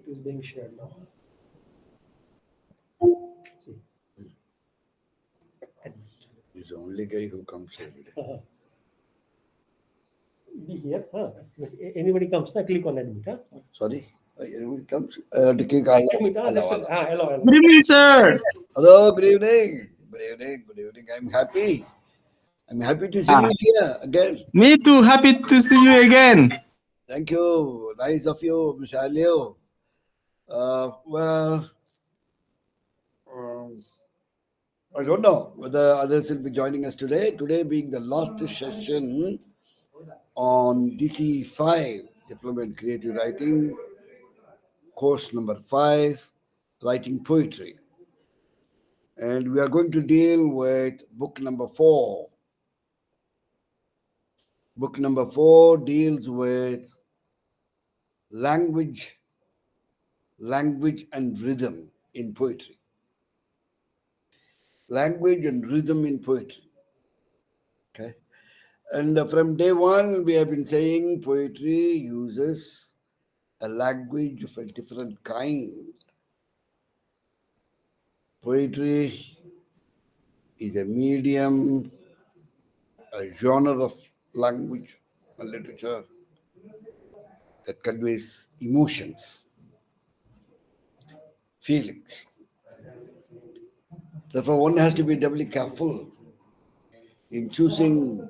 is being shared now. See. He's the only guy who comes every day. Be here. Anybody comes, click on admit. Sorry? Anybody comes? To click Admit, hello. Good evening, sir. Hello, good evening. Good evening, good evening. I'm happy. I'm happy to see you here again. Me too. Happy to see you again. Thank you. Nice of you, Mr. Alio. I don't know whether others will be joining us today. Today being the last session on DCE 5, Diploma in Creative Writing, course number 5, Writing Poetry. And we are going to deal with book number 4. Book number 4 deals with language and rhythm in poetry. Language and rhythm in poetry. Okay. And from day one, we have been saying poetry uses a language of a different kind. Poetry is a medium, a genre of language and literature that conveys emotions, feelings. Therefore, one has to be doubly careful in choosing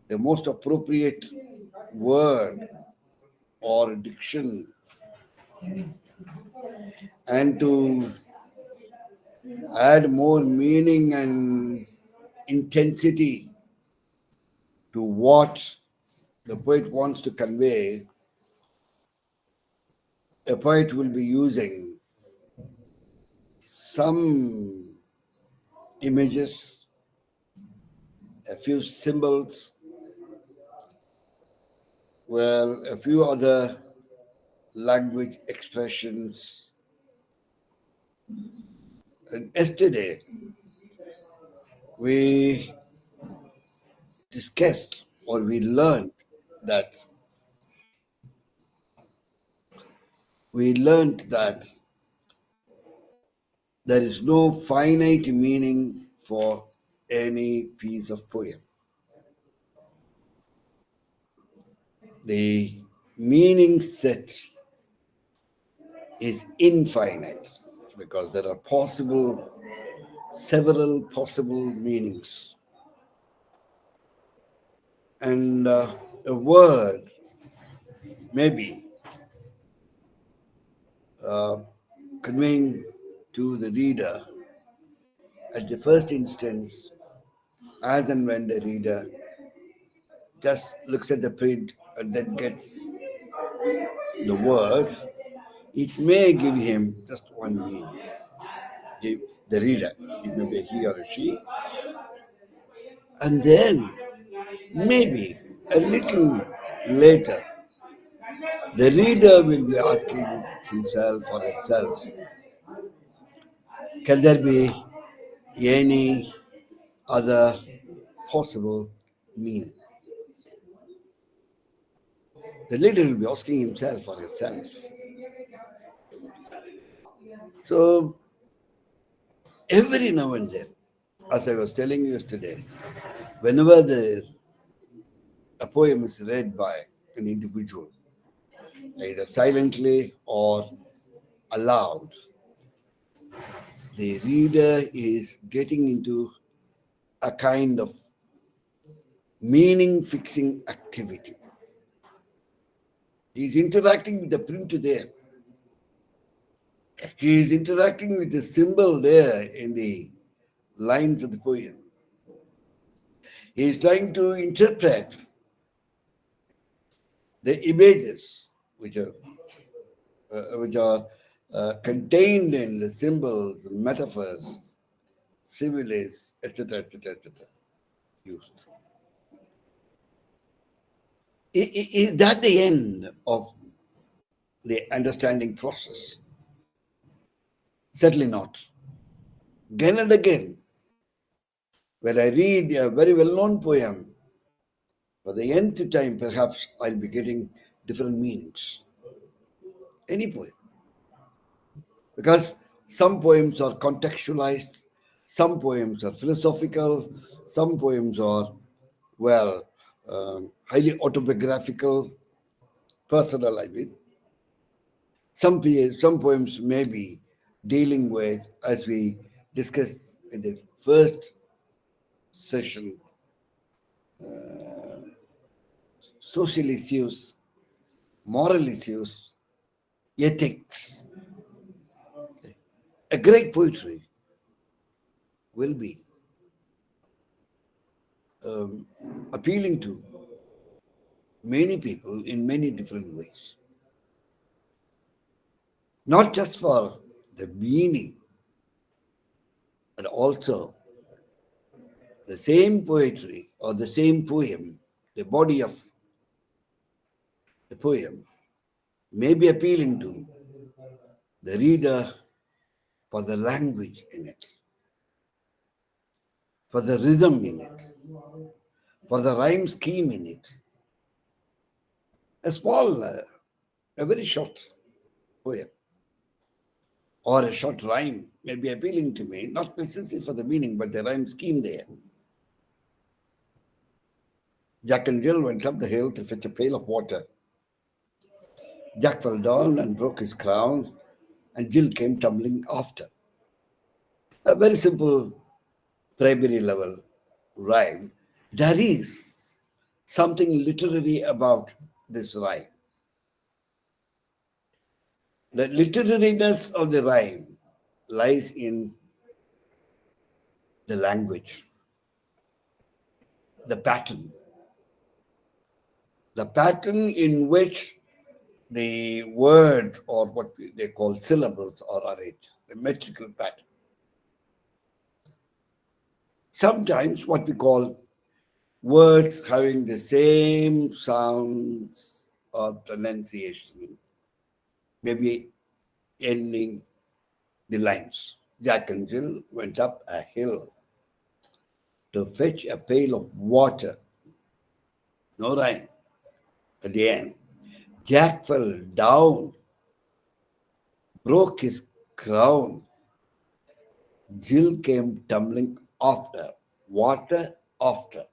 the most appropriate word or diction and to add more meaning and intensity to what the poet wants to convey. A poet will be using some images, a few symbols, a few other language expressions. And yesterday, we discussed or we learned that there is no finite meaning for any piece of poem. The meaning set is infinite because there are several possible meanings. And a word may be conveying to the reader at the first instance, as and when the reader just looks at the print and then gets the word, it may give him just one meaning. The reader, it may be he or she. And then maybe a little later, the reader will be asking himself or herself, can there be any other possible meaning? The reader will be asking himself or herself. So, every now and then, as I was telling you yesterday, whenever a poem is read by an individual, either silently or aloud, the reader is getting into a kind of meaning-fixing activity. He is interacting with the print there. He is interacting with the symbol there in the lines of the poem. He is trying to interpret the images which are contained in the symbols, metaphors, similes, etc., used. Is that the end of the understanding process? Certainly not. Again and again, when I read a very well-known poem, for the nth time, perhaps I'll be getting different meanings. any poem. Because some poems are contextualized, some poems are philosophical, some poems are, well, highly autobiographical, personal, I mean. Some poems may be dealing with, as we discussed in the first session, social issues, moral issues, ethics. A great poetry will be appealing to many people in many different ways. Not just for the meaning, but also the same poetry or the same poem, the body of the poem may be appealing to the reader for the language in it, for the rhythm in it, for the rhyme scheme in it. A small, a very short poem or a short rhyme may be appealing to me, not necessarily for the meaning, but the rhyme scheme there. Jack and Jill went up the hill to fetch a pail of water. Jack fell down and broke his crown, and Jill came tumbling after. A very simple primary level rhyme. There is something literary about this rhyme. The literariness of the rhyme lies in the language, the pattern in which the words or what they call syllables are arranged, the metrical pattern. Sometimes what we call words having the same sounds or pronunciation, maybe ending the lines. Jack and Jill went up a hill to fetch a pail of water. No rhyme. At the end, Jack fell down, broke his crown. Jill came tumbling after. Water after.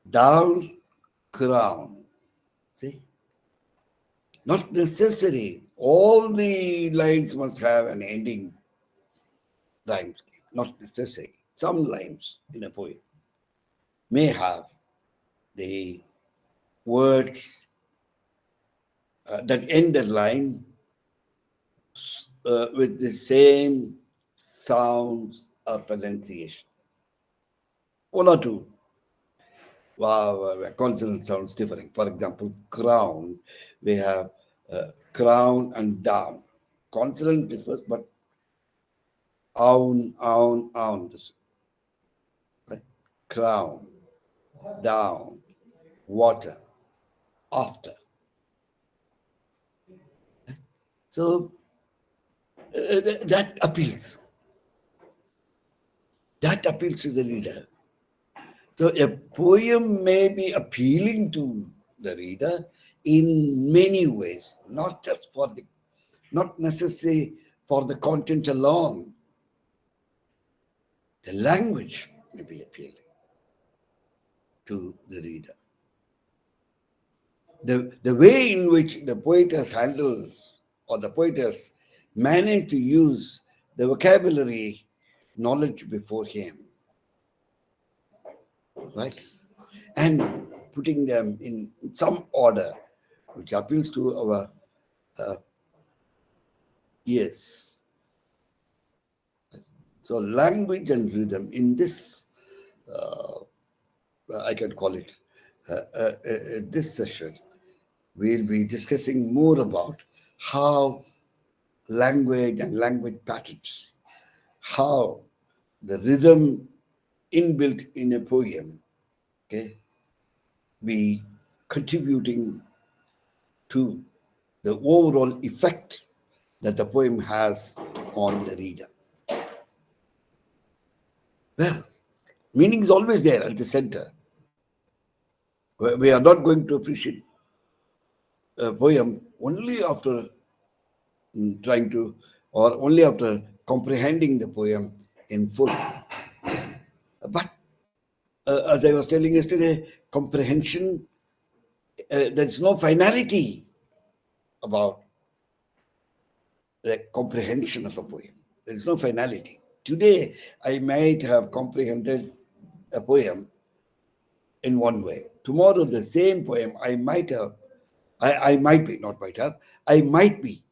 Down, crown. See? Not necessary. All the lines must have an ending rhyme scheme. Not necessary. Some lines in a poem may have the words that end the line with the same sounds or pronunciation. One or two. Consonant sounds differing. For example, crown, we have crown and down. Consonant differs, but own. Right? Crown, down, water, after. So that appeals. That appeals to the reader. So a poem may be appealing to the reader in many ways, not necessarily for the content alone. The language may be appealing to the reader. The way in which the poet has handled or the poet has managed to use the vocabulary knowledge before him, right? And putting them in some order which appeals to our ears. So language and rhythm in this, I can call it, this session, we'll be discussing more about how language and language patterns, how the rhythm inbuilt in a poem, okay, be contributing to the overall effect that the poem has on the reader. Well, meaning is always there at the center. We are not going to appreciate a poem only after trying to, or only after comprehending the poem in full. But as I was telling yesterday, comprehension, there's no finality about the comprehension of a poem. There is no finality. Today, I might have comprehended a poem in one way. Tomorrow, the same poem, I might have, I might be, not might have, I might be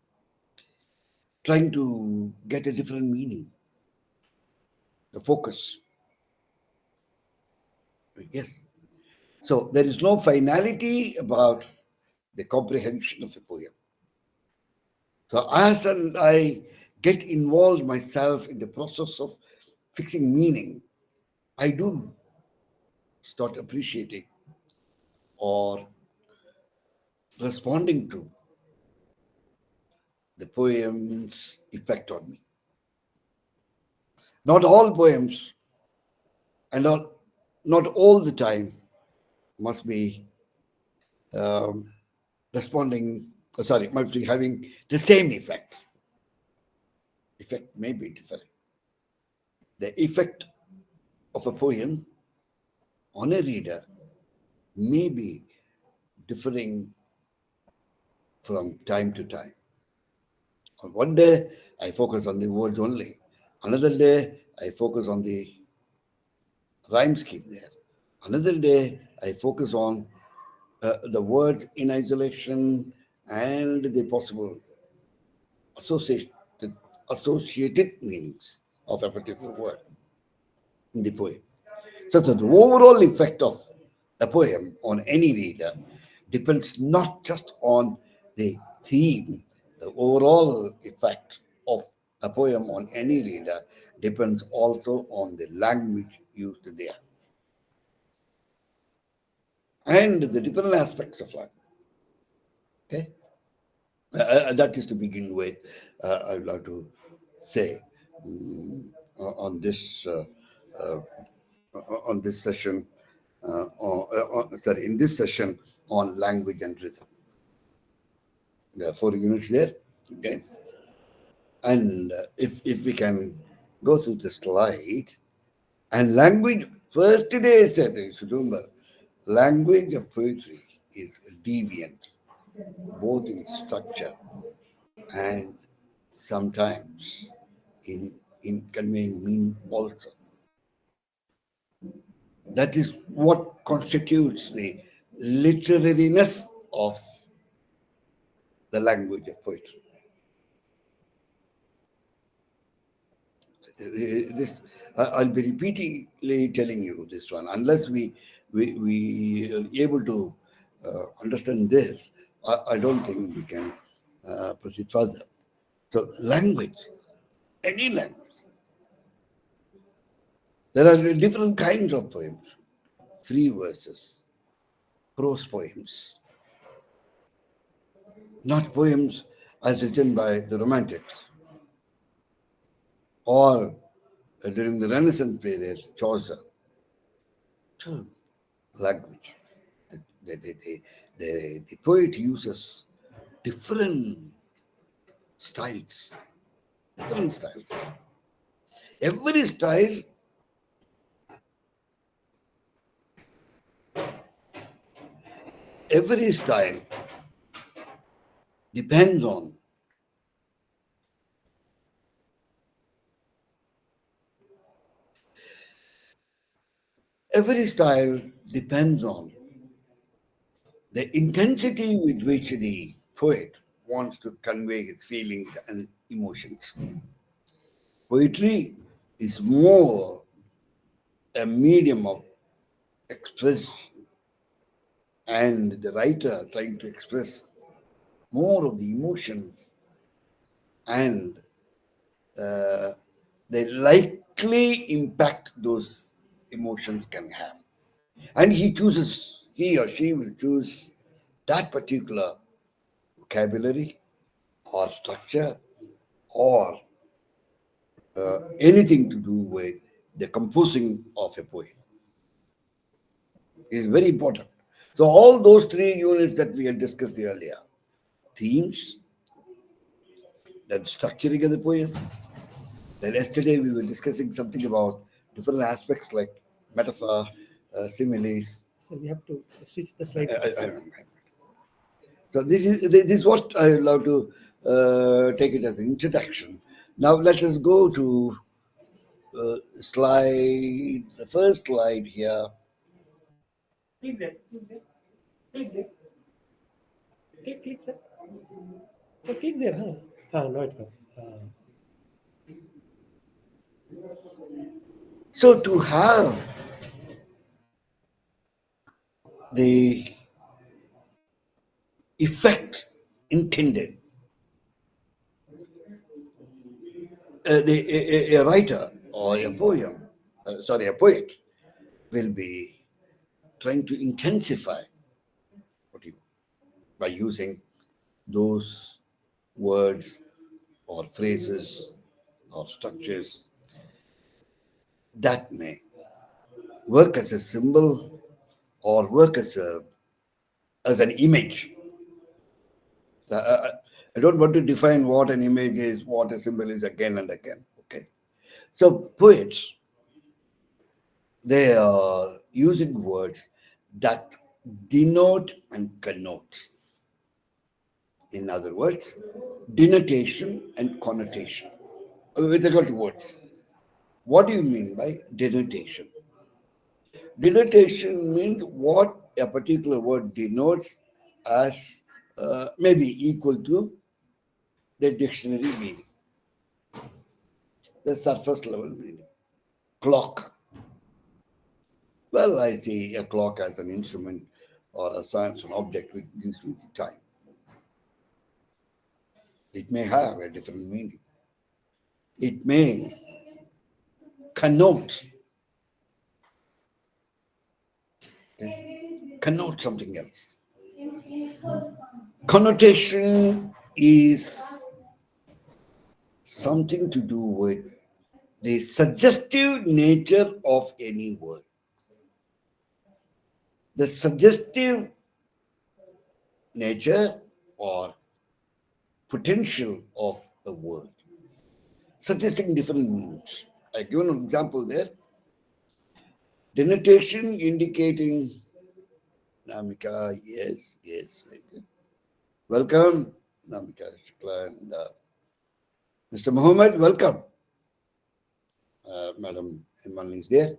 trying to get a different meaning, the focus. Yes. So there is no finality about the comprehension of a poem. So as and I get involved myself in the process of fixing meaning, I do start appreciating or responding to the poem's effect on me. Not all poems and not all the time must be must be having the same effect. Effect may be different. The effect of a poem on a reader may be differing from time to time. On one day, I focus on the words only. Another day, I focus on the rhyme scheme there. Another day, I focus on the words in isolation and the possible associated, associated meanings of a particular word in the poem. So the overall effect of a poem on any reader depends not just on the theme, the overall effect of a poem on any reader depends also on the language used there and the different aspects of language. Okay, that is to begin with. I would like to say on this session, in this session on language and rhythm. There are 4 units there. Okay, and if we can go through the slide, and language, first today I said, you should remember, language of poetry is deviant, both in structure and sometimes in conveying meaning also. That is what constitutes the literariness of the language of poetry. This I'll be repeatedly telling you this one. Unless we are able to understand this, I don't think we can proceed further. So language, any language. There are different kinds of poems: free verses, prose poems, not poems as written by the Romantics or during the Renaissance period, Chaucer. So, language. The poet uses different styles. Different styles. Every style depends on the intensity with which the poet wants to convey his feelings and emotions. Poetry is more a medium of expression, and the writer trying to express more of the emotions and the likely impact those emotions can have. And he or she will choose that particular vocabulary or structure or anything to do with the composing of a poem. It is very important. So all those 3 units that we had discussed earlier, themes, then structuring of the poem. Then yesterday we were discussing something about different aspects like metaphor, similes. So we have to switch the slide. I don't know. So this is what I would love to take it as an introduction. Now let us go to the first slide here. Click there. Click there. Click, sir. So click there, huh? No, it comes. So to have the effect intended, a writer or a a poet will be trying to intensify by using those words or phrases or structures that may work as a symbol or work as an image. I don't want to define what an image is, what a symbol is again and again. Okay. So poets, they are using words that denote and connote. In other words, denotation and connotation. With regard to words, what do you mean by denotation? Denotation means what a particular word denotes as maybe equal to the dictionary meaning, the surface level meaning. Clock. Well, I see a clock as an instrument or a science, an object which gives me the time. It may have a different meaning. It may connote something else. Connotation is something to do with the suggestive nature of any word. The suggestive nature or potential of a word, suggesting different meanings. I give an example there. Denotation indicating Namika, yes, very good. Welcome, Namika Shukla and Mr. Muhammad, welcome. Madam Iman is there.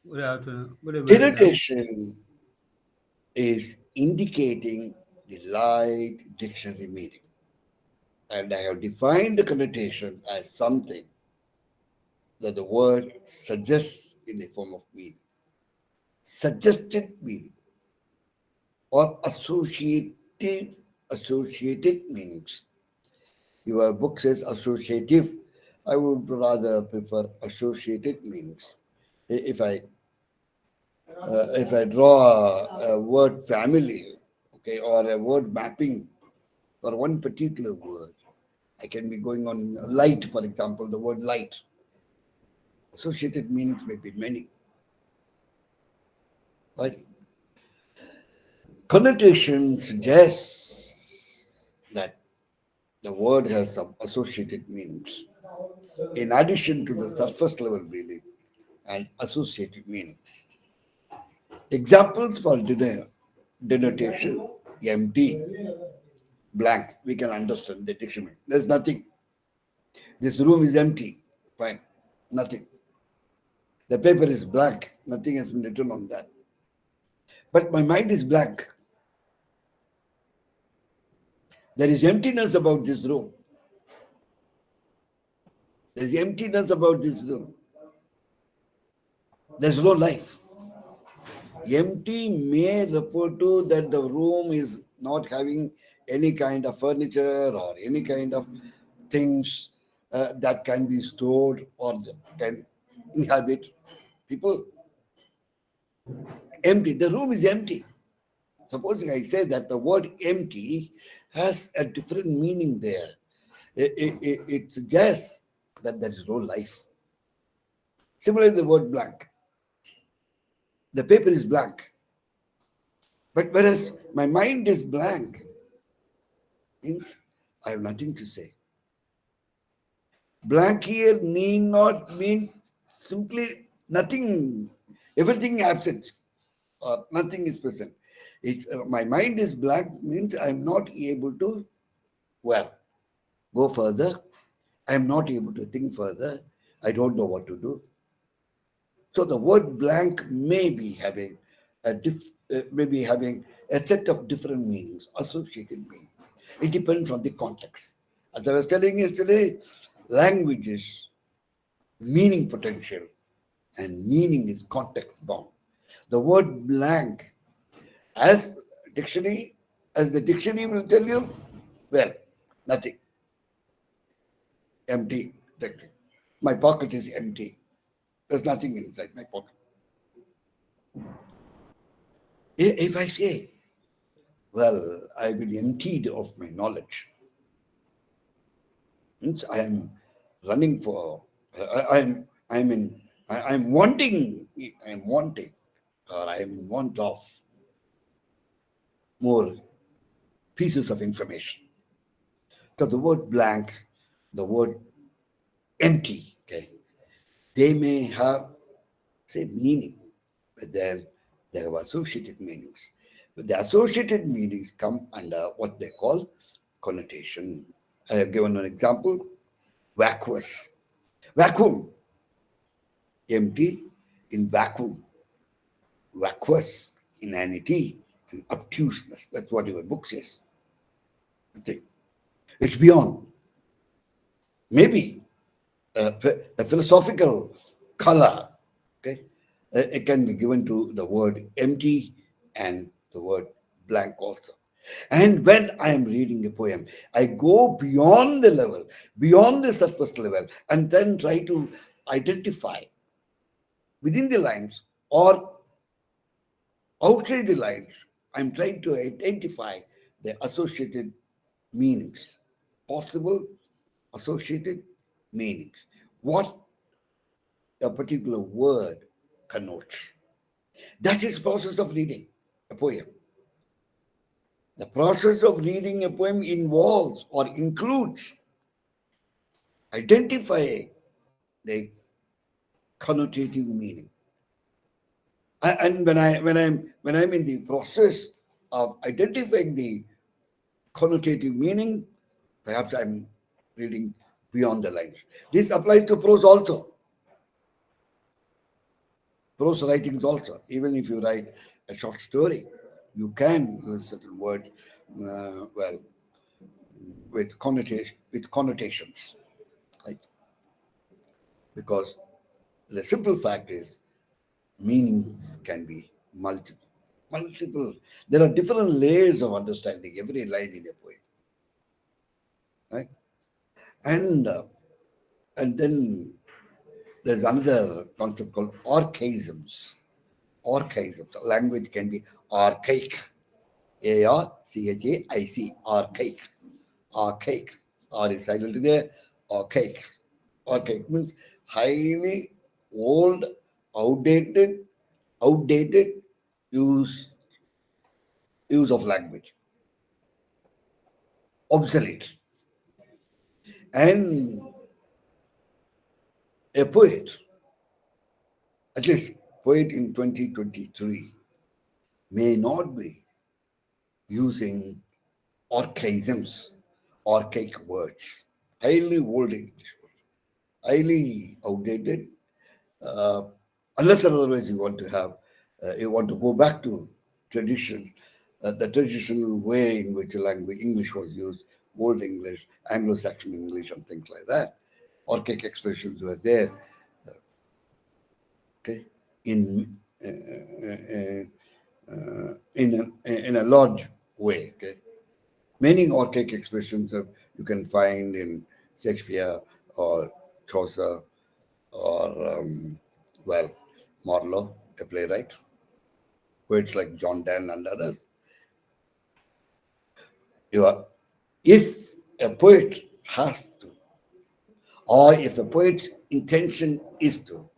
Good afternoon. Good evening. Denotation is indicating the light dictionary meaning. And I have defined the connotation as something that the word suggests in the form of meaning. Suggested meaning or associated meanings. Your book says associative. I would rather prefer associated meanings. If I draw a word family, okay, or a word mapping for one particular word, I can be going on light, for example, the word light. Associated meanings may be many. Right? Connotation suggests that the word has some associated meanings in addition to the surface level meaning and associated meaning. Examples for denotation: empty, blank. We can understand the dictionary. There's nothing. This room is empty. Fine. Nothing. The paper is blank. Nothing has been written on that. But my mind is blank. There is emptiness about this room. There's emptiness about this room. There's no life. Empty may refer to that the room is not having any kind of furniture or any kind of things that can be stored or can inhabit people. Empty. The room is empty. Supposing I say that the word empty has a different meaning there. It suggests that there is no life. Similarly, the word blank. The paper is blank. But whereas my mind is blank, means I have nothing to say. Blank here need not mean simply nothing, everything absent or nothing is present. It's, my mind is blank means I'm not able to, well, go further. I'm not able to think further. I don't know what to do. So the word blank may be having maybe having a set of different meanings, associated meanings. It depends on the context. As I was telling yesterday, language is meaning potential and meaning is context bound. The word blank, as dictionary, as the dictionary will tell you, well, nothing, empty. My pocket is empty. There's nothing inside my pocket. If I say, well, I will emptied of my knowledge, means I am running for, I'm wanting, or I am in want of more pieces of information. So the word blank, the word empty, okay, they may have, say, meaning, but then they have associated meanings. But the associated meanings come under what they call connotation. I have given an example, vacuous. Vacuum, empty in vacuum. Vacuous, inanity, and obtuseness. That's what your book says. I think it's beyond. Maybe a philosophical color, okay, it can be given to the word empty and the word blank also. And when I am reading a poem, I go beyond the level, beyond the surface level, and then try to identify within the lines or outside the lines. I'm trying to identify the associated meanings, possible associated meanings. What a particular word connotes. That is process of reading a poem. The process of reading a poem involves or includes identifying the connotative meaning. And when I'm in the process of identifying the connotative meaning, perhaps I'm reading beyond the lines. This applies to prose also. Prose writings also. Even if you write a short story, you can use certain words, well, with connotations, right? Because the simple fact is, meanings can be multiple. Multiple. There are different layers of understanding every line in a poem, right? And then there's another concept called archaisms. Archaisms. Language can be archaic. ARCHAIC. Archaic. Archaic. R is silent there. Archaic. Archaic means highly old, outdated use of language. Obsolete. And a poet, at least poet in 2023, may not be using archaisms, archaic words, highly old English, highly outdated, unless or otherwise you want to go back to tradition, the traditional way in which English was used, Old English, Anglo-Saxon English, and things like that. Archaic expressions were there, okay, in a large way, okay. Many archaic expressions you can find in Shakespeare or Chaucer or, well, Marlowe, a playwright, poets like John Donne and others. If a poet has to, or if a poet's intention is to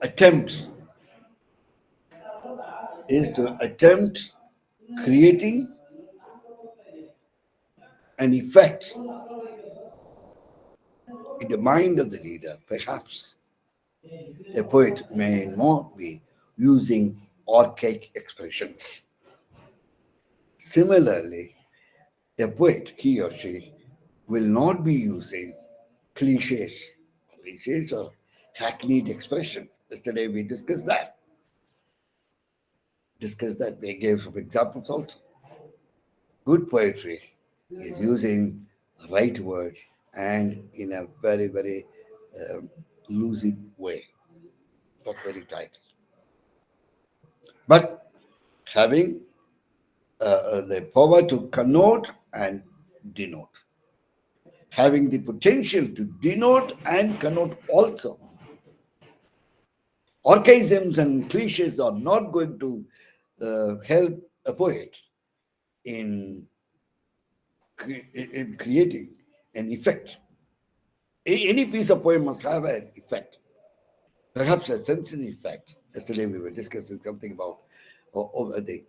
attempt creating an effect in the mind of the reader, perhaps a poet may not be using archaic expressions. Similarly, a poet, he or she, will not be using cliches. Cliches or hackneyed expressions. Yesterday we discussed that. We gave some examples also. Good poetry is using right words and in a very, very lucid way, not very tight. But having the power to connote and denote, having the potential to denote and connote also. Archaisms and cliches are not going to help a poet in creating an effect. Any piece of poem must have an effect, perhaps a sensory effect. Yesterday we were discussing something about the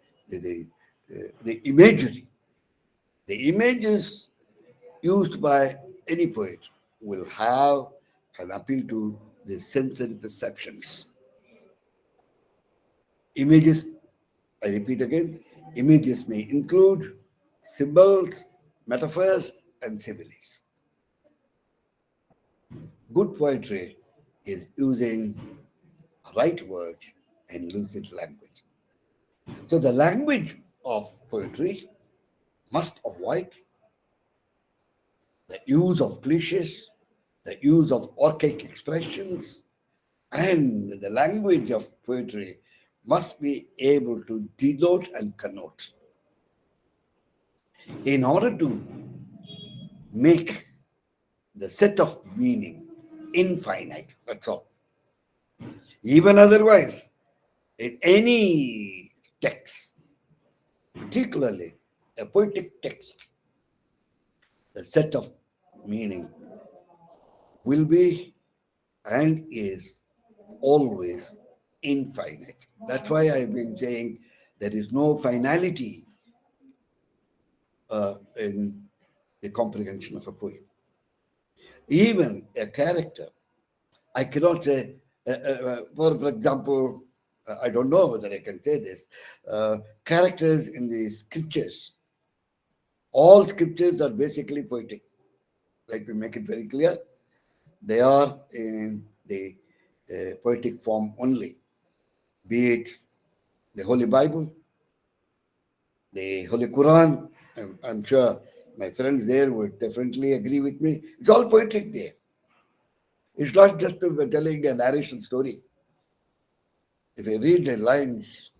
imagery. The images used by any poet will have an appeal to the sensory perceptions. Images, I repeat again, images may include symbols, metaphors, and similes. Good poetry is using right words and lucid language. So the language of poetry must avoid the use of cliches, the use of archaic expressions, and the language of poetry must be able to denote and connote. In order to make the set of meaning infinite, that's all. Even otherwise, in any text, particularly a poetic text, the set of meaning will be and is always infinite. That's why I've been saying there is no finality in the comprehension of a poem. Even a character, I cannot say, for example, I don't know whether I can say this, characters in the scriptures, all scriptures are basically poetic. Like we make it very clear, they are in the poetic form only, be it the Holy Bible, the Holy Quran. I'm sure my friends there would definitely agree with me. It's all poetic there. It's not just telling a narration story. If you read the lines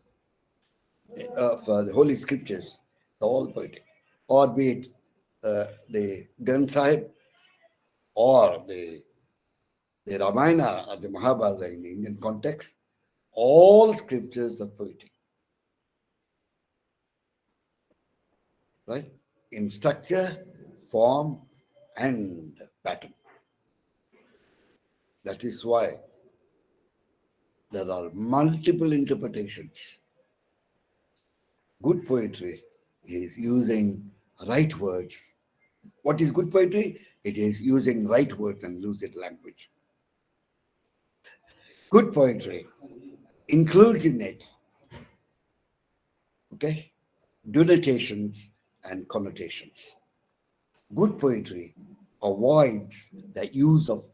of the Holy Scriptures, they're all poetic. Or be it the Granth Sahib or the Ramayana or the Mahabharata in the Indian context, all scriptures are poetic. Right? In structure, form, and pattern. That is why there are multiple interpretations. Good poetry is using right words. What is good poetry? It is using right words and lucid language. Good poetry includes in it, okay, denotations and connotations. Good poetry avoids the use of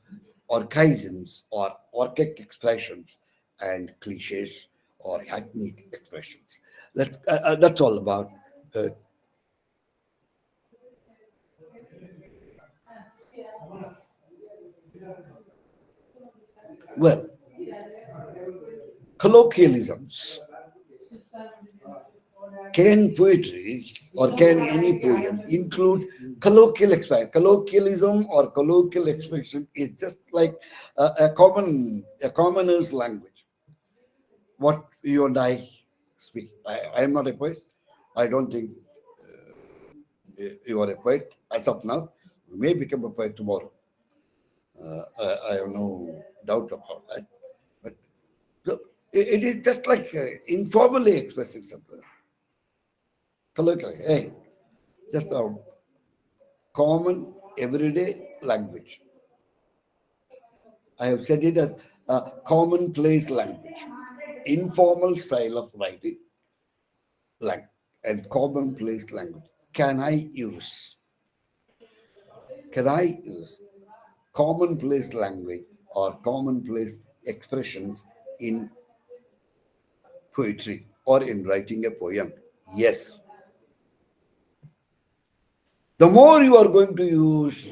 archaisms or archaic expressions and cliches or hackneyed expressions. That's all about. Well, colloquialisms. Can poetry or can any poem include colloquial expression? Colloquialism or colloquial expression is just like a commoner's language. What you and I speak. I am not a poet. I don't think you are a poet as of now. You may become a poet tomorrow. I have no doubt about that. But it is just like informally expressing something. Colloquially, hey, just now common everyday language. I have said it as a commonplace language, informal style of writing, like and commonplace language. Can I use? Can I use commonplace language or commonplace expressions in poetry or in writing a poem? Yes. The more you are going to use,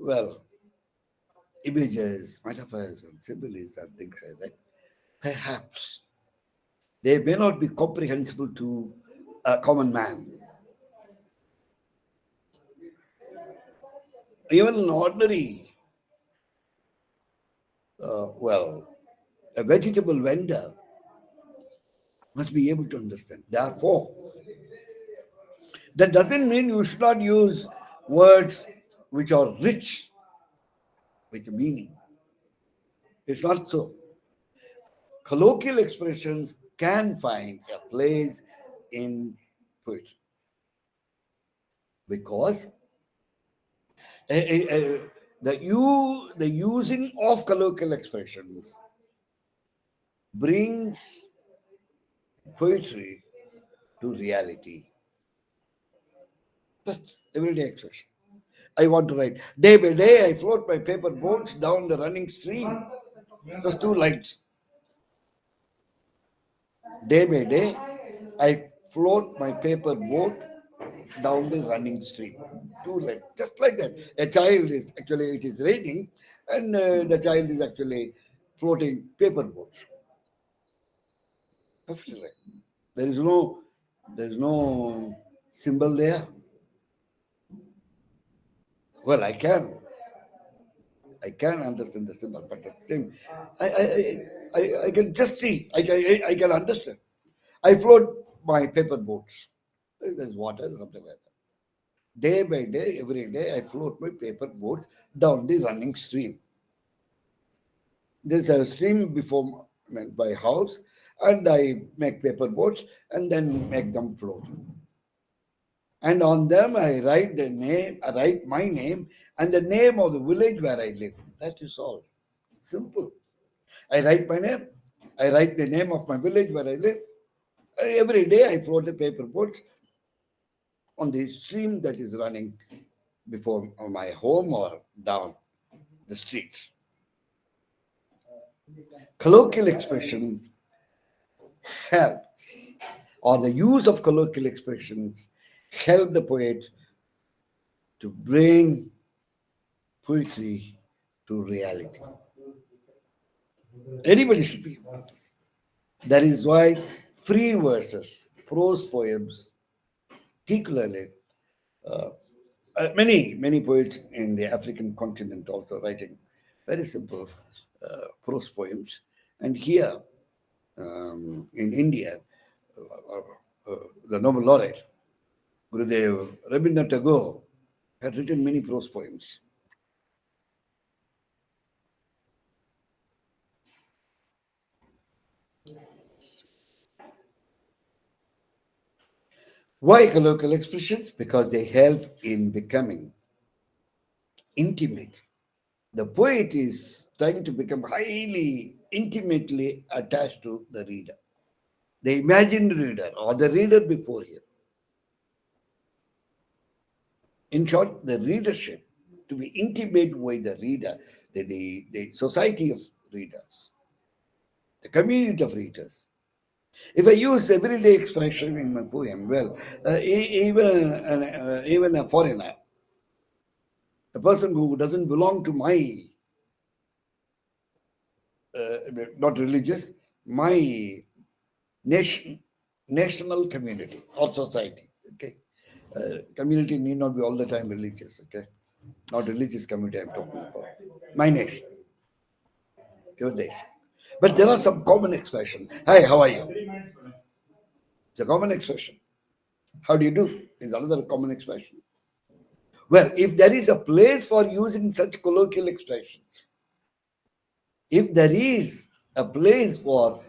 well, images, metaphors, and symbols and things like that, perhaps they may not be comprehensible to a common man. Even an ordinary, well, a vegetable vendor must be able to understand. Therefore, that doesn't mean you should not use words which are rich with meaning. It's not so. Colloquial expressions can find a place in poetry because the using of colloquial expressions brings poetry to reality. Just everyday expression. I want to write. Day by day, I float my paper boats down the running stream. Just two lines. Day by day, I float my paper boat down the running stream. Two lines. Just like that. A child is actually, it is raining, and the child is actually floating paper boats. Perfectly right. There is no symbol there. Well, I can understand the symbol, but at the same, I can just see, I can understand. I float my paper boats. There's water, something like that. Day by day, every day, I float my paper boat down the running stream. There's a stream before my house, and I make paper boats and then make them float. And on them, I write the name, I write my name and the name of the village where I live. That is all. Simple. I write my name. I write the name of my village where I live. Every day I float a paper boat on the stream that is running before my home or down the street. Colloquial expressions help, or the use of colloquial expressions help the poet to bring poetry to reality. Anybody should be able to. That is why free verses, prose poems, particularly many poets in the African continent also writing very simple prose poems. And here in India, the Nobel laureate, Gurudev Rabindranath Tagore, had written many prose poems. Why colloquial expressions? Because they help in becoming intimate. The poet is trying to become highly, intimately attached to the reader, the imagined reader or the reader before him. In short, the readership, to be intimate with the reader, the society of readers, the community of readers. If I use everyday expression in my poem, well, even a foreigner, a person who doesn't belong to my, not religious, my national community or society, okay? Community need not be all the time religious, okay? Not religious community I'm talking about. My nation, your nation. But there are some common expressions. Hi, how are you? It's a common expression. How do you do? Is another common expression. Well, if there is a place for using such colloquial expressions, if there is a place for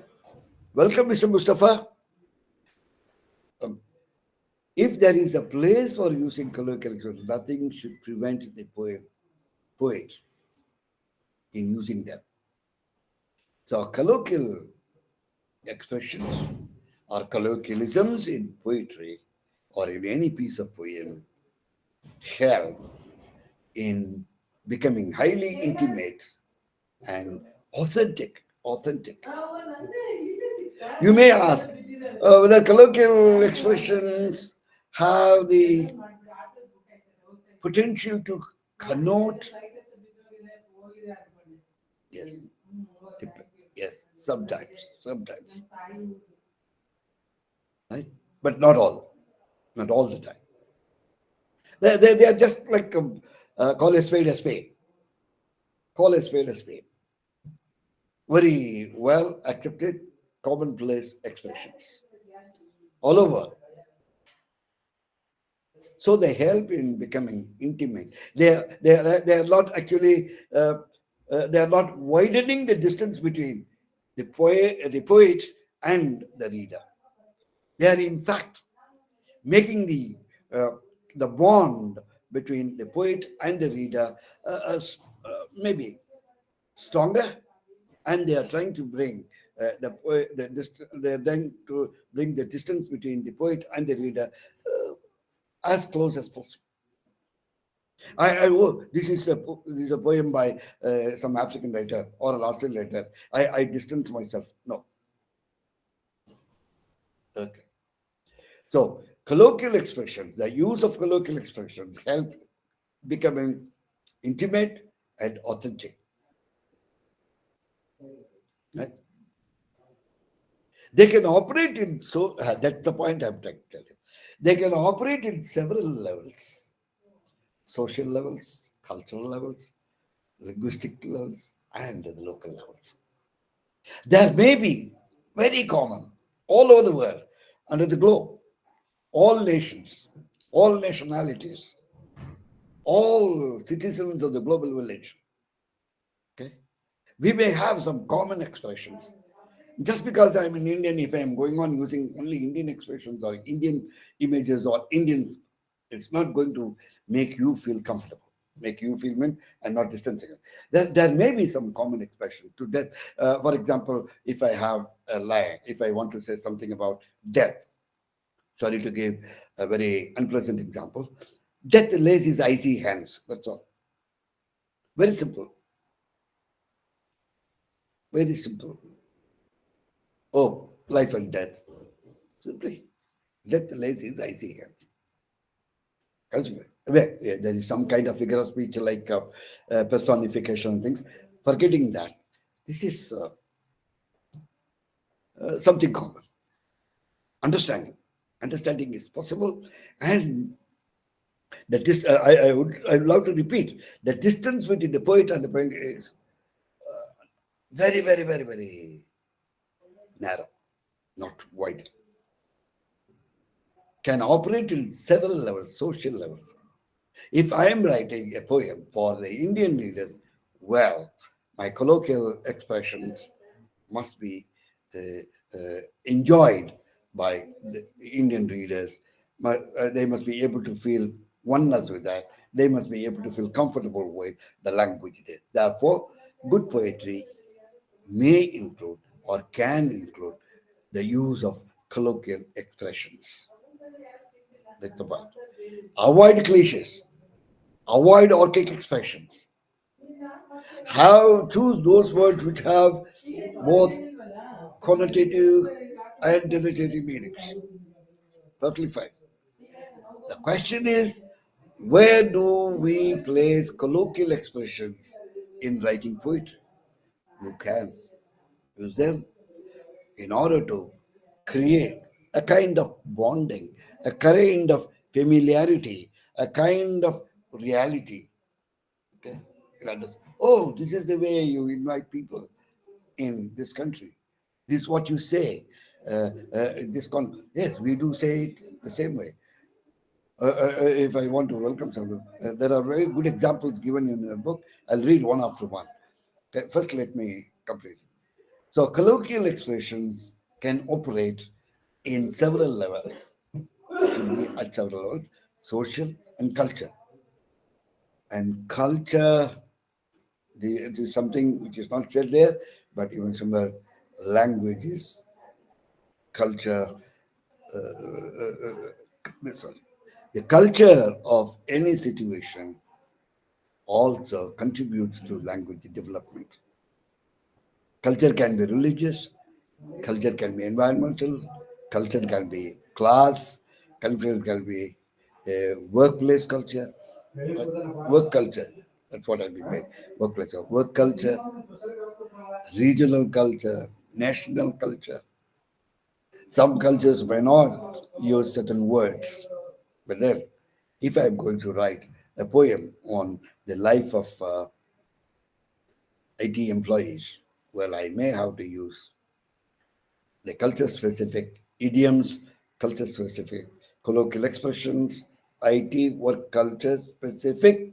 welcome, Mr. Mustafa, If there is a place for using colloquial expressions, nothing should prevent the poet in using them. So colloquial expressions or colloquialisms in poetry or in any piece of poem help in becoming highly intimate and authentic. Authentic. You may ask whether colloquial expressions have the potential to connote. Yes, yes, sometimes, right? But not all the time. They are just like call a spade a spade. Call a spade a spade. Very well accepted, commonplace expressions all over. So they help in becoming intimate. They are not actually they are not widening the distance between the poet and the reader. They are in fact making uh, the bond between the poet and the reader maybe stronger, and they are trying to bring they are trying to bring the distance between the poet and the reader as close as possible. This is a poem by some African writer or an Australian writer. I distance myself. No. Okay. So colloquial expressions, the use of colloquial expressions help becoming intimate and authentic. Right? They can operate in that's the point I'm trying to tell you. They can operate in several levels: social levels, cultural levels, linguistic levels, and the local levels. There may be very common all over the world, under the globe, all nations, all nationalities, all citizens of the global village. Okay, we may have some common expressions. Just because I'm an Indian, if I'm going on using only Indian expressions or Indian images or Indian, it's not going to make you feel comfortable, make you feel mean and not distancing. There may be some common expression to death. For example, if I have a lie, if I want to say something about death, sorry to give a very unpleasant example, death lays his icy hands. That's all. Very simple. Very simple. Oh, life and death. Simply, death lays his icy hands. There is some kind of figure of speech like personification and things. Forgetting that, this is something common. Understanding is possible, and I would love to repeat, the distance between the poet and the poem is very, very, very, very narrow, not wide. Can operate in several levels, social levels. If I am writing a poem for the Indian readers, well, my colloquial expressions must be enjoyed by the Indian readers. They must be able to feel oneness with that. They must be able to feel comfortable with the language there. Therefore, good poetry may include or can include the use of colloquial expressions. That's the point. Avoid cliches. Avoid archaic expressions. Choose those words which have both connotative and denotative meanings. Perfectly fine. The question is, where do we place colloquial expressions in writing poetry? You can use them in order to create a kind of bonding, a kind of familiarity, a kind of reality. Okay? Oh, this is the way you invite people in this country. This is what you say. Yes, we do say it the same way. If I want to welcome someone, there are very good examples given in the book. I'll read one after one. Okay, first, let me complete. So, colloquial expressions can operate in several levels. should be at several levels: social and culture. And culture, it is something which is not said there, but even somewhere, languages, culture, sorry, the culture of any situation also contributes to language development. Culture can be religious, culture can be environmental, culture can be class, culture can be workplace culture, work culture. That's what I mean by workplace. Work culture, regional culture, national culture. Some cultures may not use certain words, but then if I'm going to write a poem on the life of IT employees, well, I may have to use the culture specific idioms, culture specific colloquial expressions, IT work culture specific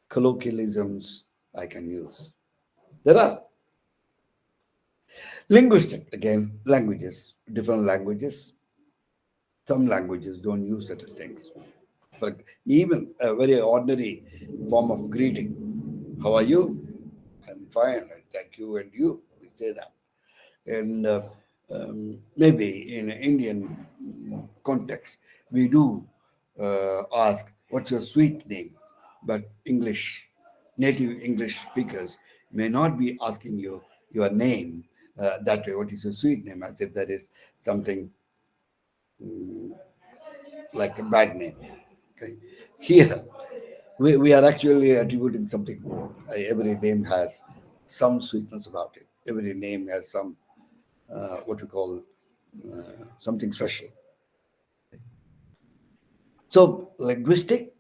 colloquialisms I can use. There are linguistic, again, languages, different languages. Some languages don't use certain things. For even a very ordinary form of greeting. How are you? I'm fine. Thank you. And you? We say that. And maybe in an Indian context, we do ask, what's your sweet name? But native English speakers may not be asking you your name that way. What is your sweet name? As if that is something like a bad name. Okay. Here, we are actually attributing something. Every name has some sweetness about it. Every name has some, what we call, something special. So, linguistic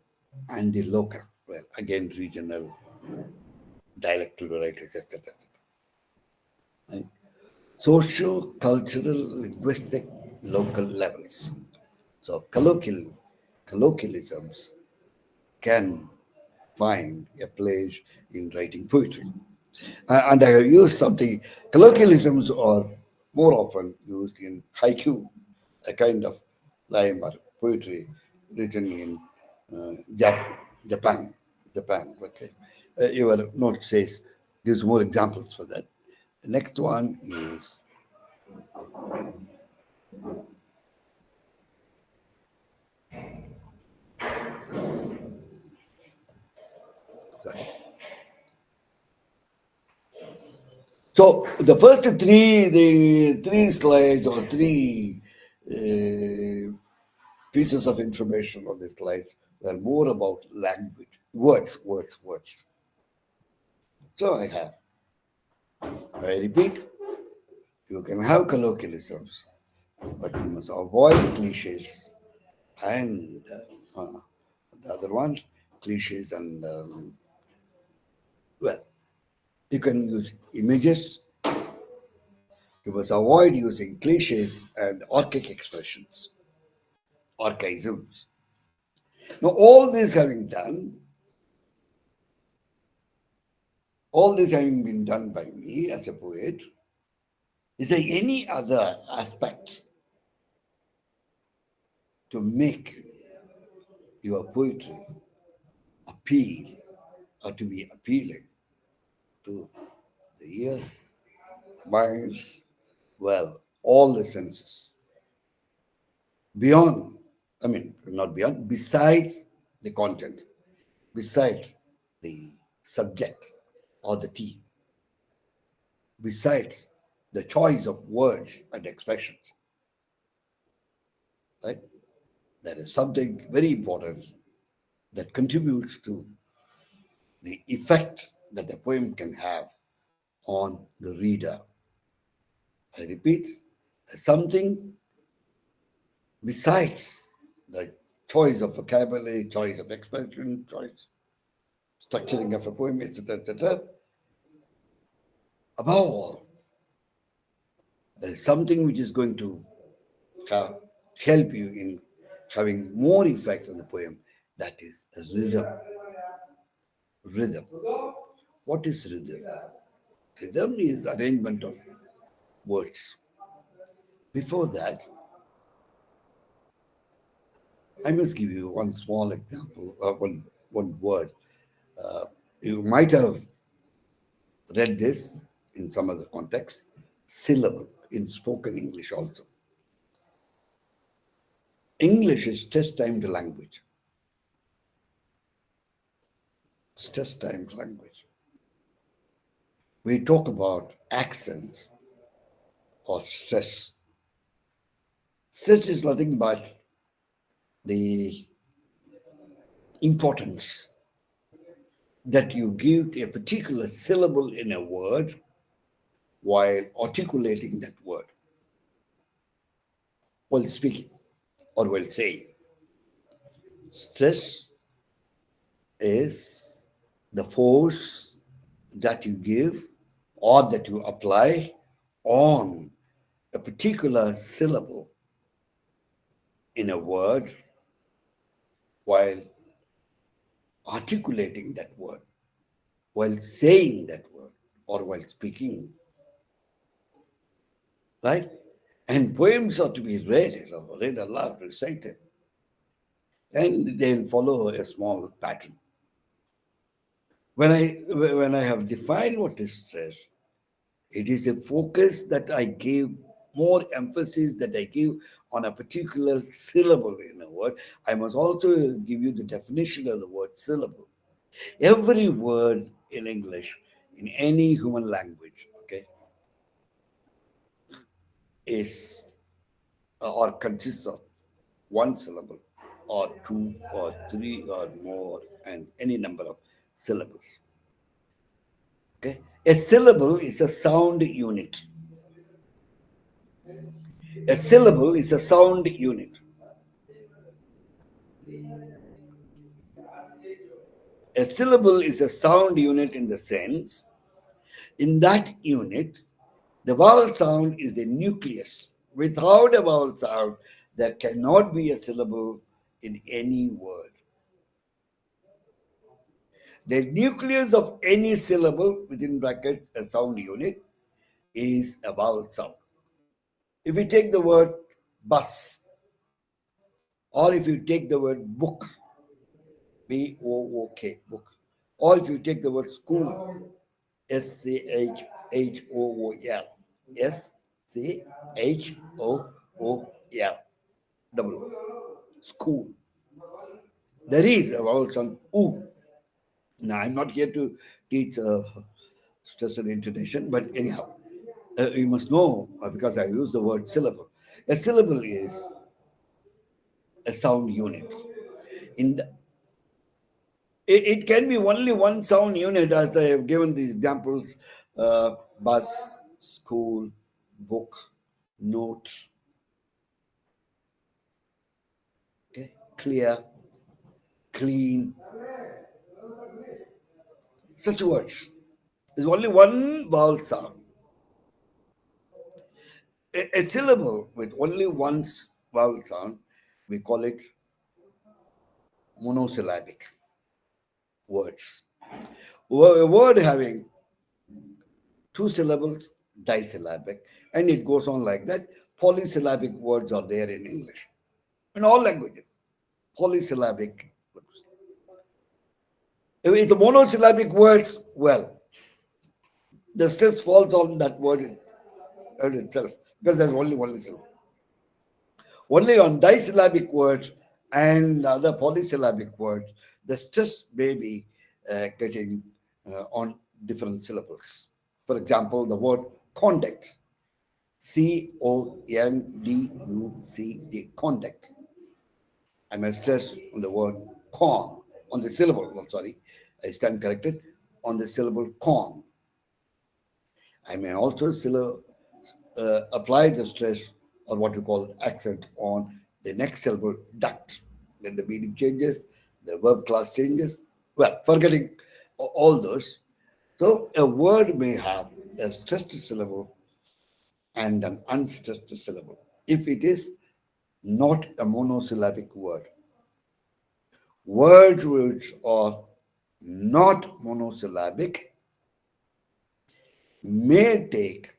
and the local, well, again, regional, dialectal varieties, etc. Right? Social, cultural, linguistic, local levels. So, colloquialisms can find a place in writing poetry. And I have used something, colloquialisms are more often used in haiku, a kind of rhyme or poetry written in Japan. Japan, okay. Your note says, gives more examples for that. The next one is, sorry. So the three slides or three pieces of information on the slides were more about language, words. So I repeat, you can have colloquialisms, but you must avoid cliches and the other one, cliches and, well, you can use images. You must avoid using cliches and archaic expressions, archaisms. Now, all this having been done by me as a poet, is there any other aspect to make your poetry appeal or to be appealing to the ear, the mind, well, all the senses? Beyond, I mean, not beyond, besides the content, besides the subject or the theme, besides the choice of words and expressions, right? There is something very important that contributes to the effect that the poem can have on the reader. I repeat, something besides the choice of vocabulary, choice of expression, choice, structuring of a poem, etc., etc. Above all, there is something which is going to help you in having more effect on the poem. That is rhythm. Rhythm. What is rhythm? Rhythm is arrangement of words. Before that, I must give you one small example, one word. You might have read this in some other context. Syllable in spoken English also. English is test timed language. It's test timed language. We talk about accent or stress. Stress is nothing but the importance that you give to a particular syllable in a word while articulating that word, while speaking or while saying. Stress is the force that you give or that you apply on a particular syllable in a word while articulating that word, while saying that word, or while speaking, right? And poems are to be read aloud, recited, and they'll follow a small pattern. When I have defined what is stress, it is a focus that I give, more emphasis that I give on a particular syllable in a word. I must also give you the definition of the word syllable. Every word in English, in any human language, okay, is or consists of one syllable or two or three or more and any number of syllables. Okay, a syllable is a sound unit. A syllable is a sound unit. A syllable is a sound unit in the sense, in that unit, the vowel sound is the nucleus. Without a vowel sound, there cannot be a syllable in any word. The nucleus of any syllable, within brackets, a sound unit, is a vowel sound. If you take the word bus, or if you take the word book, B-O-O-K, book, or if you take the word school, S-C-H-H-O-O-L, S-C-H-O-O-L, double, school. There is a vowel sound, oo. Now, I'm not here to teach stress and intonation, but anyhow, you must know, because I use the word syllable. A syllable is a sound unit. In the, it can be only one sound unit, as I have given the examples: bus, school, book, note. Okay, clear, clean. Such words. There's only one vowel sound. A syllable with only one vowel sound, we call it monosyllabic words. A word having two syllables, disyllabic, and it goes on like that. Polysyllabic words are there in English, in all languages. Polysyllabic words. If the monosyllabic words, well, the stress falls on that word itself because there's only one syllable. Only on disyllabic words and other polysyllabic words, the stress may be getting on different syllables. For example, the word conduct, C-O-N-D-U-C-T, conduct. I must stress on the word con, on the syllable, I'm sorry, I stand corrected, on the syllable con. I may also apply the stress or what we call accent on the next syllable, duct. Then the meaning changes, the verb class changes. Well, forgetting all those. So a word may have a stressed syllable and an unstressed syllable if it is not a monosyllabic word. Words which are not monosyllabic may take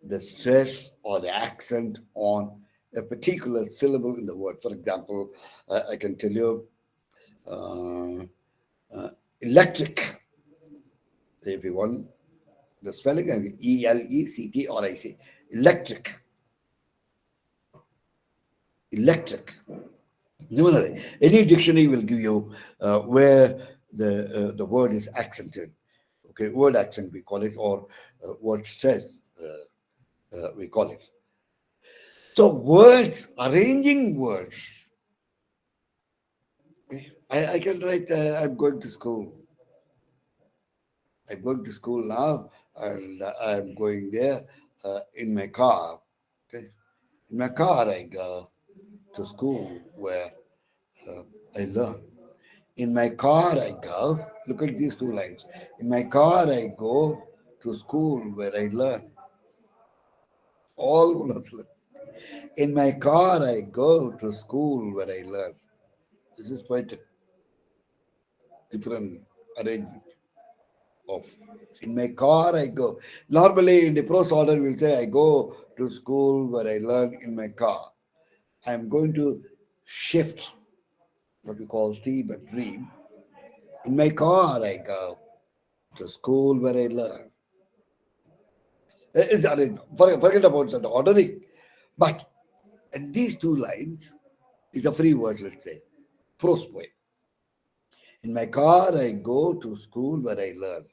the stress or the accent on a particular syllable in the word. For example, I can tell you uh, electric. If you want the spelling, Electric. Electric. Electric. Similarly, any dictionary will give you where the word is accented. Okay, word accent we call it, or word stress we call it. So words, arranging words. I can write. I'm going to school. I'm going to school now, and I'm going there in my car. Okay, in my car I go to school where uh, I learn. In my car, I go. Look at these two lines. In my car, I go to school where I learn. All one of them. In my car, I go to school where I learn. This is quite a different arrangement of. In my car, I go. Normally, in the prose order, we'll say, I go to school where I learn in my car. I'm going to shift what we call sleep and dream. In my car, I go to school where I learn. I mean, forget about the ordering. But these two lines is a free verse, let's say, prose poem. In my car, I go to school where I learn.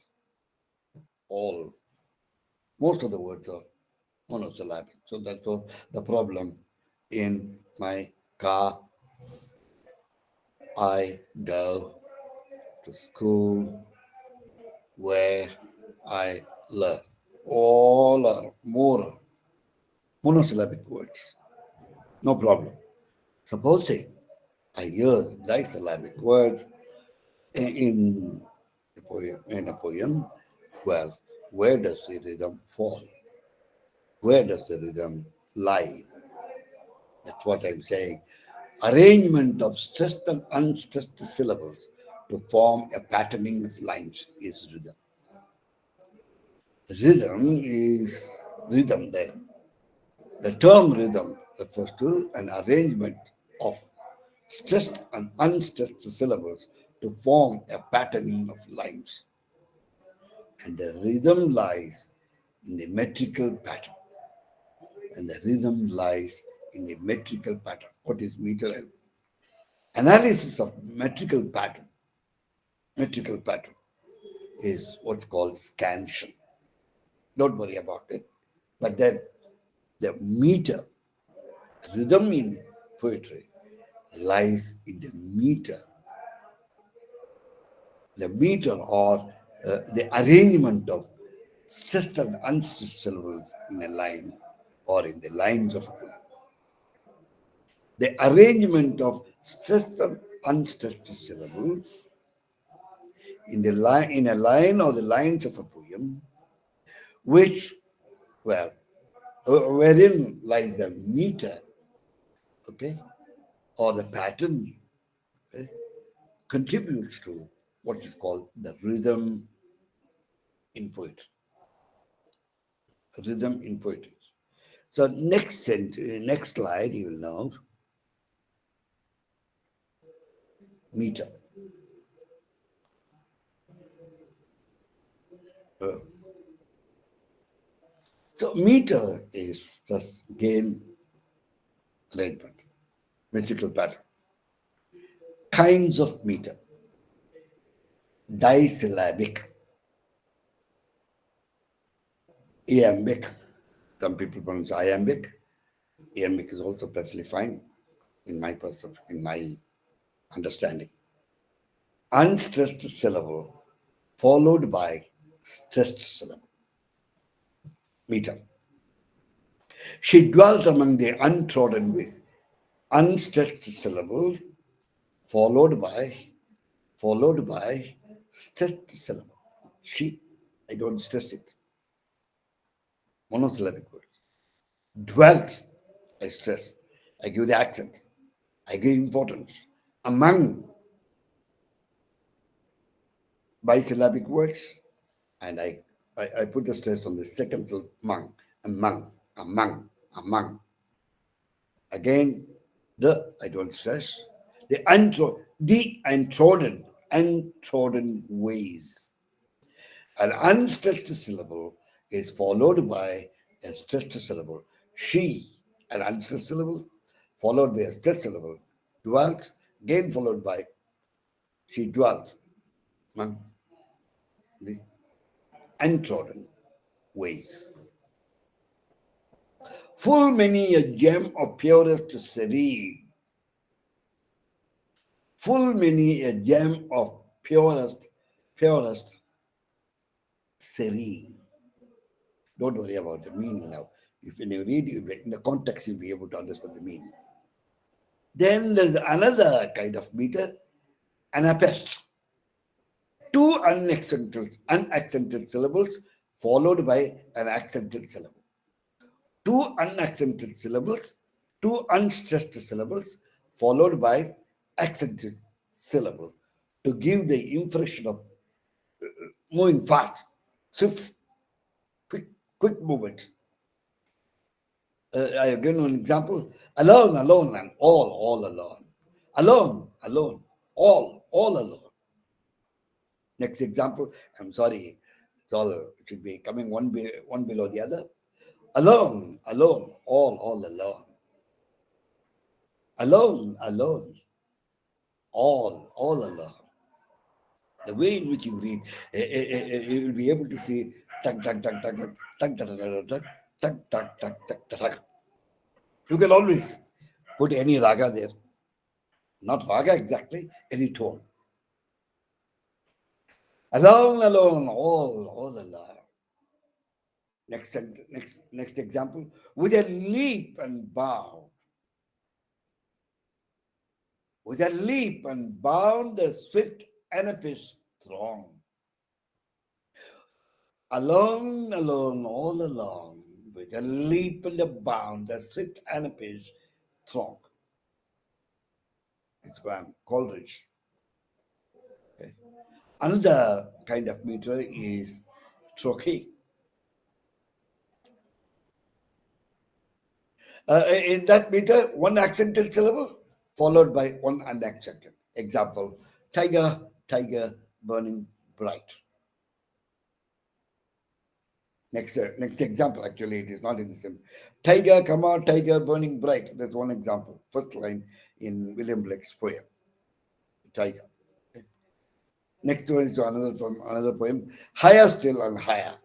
All, most of the words are monosyllabic. So that's the problem. In my car, I go to school where I learn. All are more monosyllabic words. No problem. Supposing I use disyllabic words in a poem, well, where does the rhythm fall? Where does the rhythm lie? That's what I'm saying. Arrangement of stressed and unstressed syllables to form a patterning of lines is rhythm. Rhythm is rhythm there. The term rhythm refers to an arrangement of stressed and unstressed syllables to form a patterning of lines. And the rhythm lies in the metrical pattern. And the rhythm lies in the metrical pattern. What is meter? Analysis of metrical pattern is what's called scansion. Don't worry about it. But then the meter, rhythm in poetry lies in the meter or the arrangement of stressed and unstressed syllables in a line or in the lines of a poem. The arrangement of stressed and unstressed syllables in a line or the lines of a poem, which, well, wherein lies the meter, okay, or the pattern, okay, contributes to what is called the rhythm in poetry. Rhythm in poetry. So next slide, you will know meter. Uh, so meter is just gain arrangement, metrical pattern. Kinds of meter. Disyllabic, iambic. Some people pronounce iambic. Iambic is also perfectly fine in my understanding. Unstressed syllable followed by stressed syllable. Meter. She dwelt among the untrodden ways. Unstressed syllables followed by stressed syllable. She, I don't stress it. Monosyllabic words. Dwelt, I stress. I give the accent. I give importance. Among bisyllabic words, and I put the stress on the second syllable, among, among. Again, I don't stress, the untrodden ways. An unstressed syllable is followed by a stressed syllable. She, an unstressed syllable, followed by a stressed syllable, dwelt, again followed by she dwelt among the untrodden ways. Full many a gem of purest serene. Full many a gem of purest serene. Don't worry about the meaning now. If when you read in the context, you'll be able to understand the meaning. Then there's another kind of meter, anapest. Two unaccented syllables followed by an accented syllable. Two unaccented syllables, two unstressed syllables followed by accented syllable to give the impression of moving fast, swift, quick movement. I have given an example. Alone, and all alone. Alone, all alone. Next example, I'm sorry, it should be coming one below the other. Alone, all alone. Alone, all alone. The way in which you read, you will be able to see tug, tug, tug, tug, tug, tug, tug, tug, tug, tug, tug, tug, tug, tug. You can always put any raga there. Not raga exactly, any tone. Alone, all alone. Next example. With a leap and bound. With a leap and bound, the swift Anapis throng. Alone, all along. With a leap and a bound, the swift Anapis throng. It's from Coleridge. Okay. Another kind of meter is trochee. In that meter, one accented syllable followed by one unaccented. Example, tiger, burning bright. Next example, actually, it is not in the same. Tiger, tiger, burning bright. That's one example. First line in William Blake's poem. Tiger. Okay. Next one is from another poem. Higher still and higher.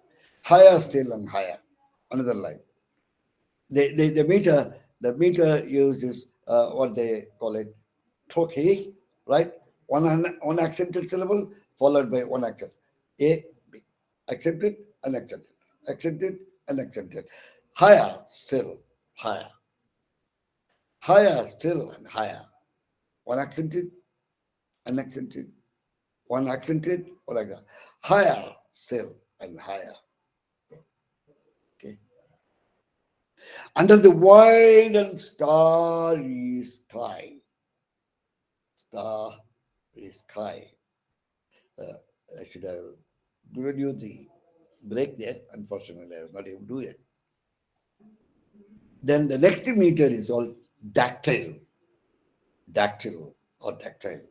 Higher still and higher. Another line. The meter uses what they call it trochee, right? One accented syllable followed by one accent. A, B. Accented, unaccented. Accented, unaccented. Higher, still, higher. Higher, still, and higher. One accented, unaccented. One accented, one accented. Higher, still, and higher. Okay. Under the wide and starry sky. Starry sky. I should have given you the break there. Unfortunately, I was not able to do it. Then the next meter is all dactyl. Dactyl or dactyl.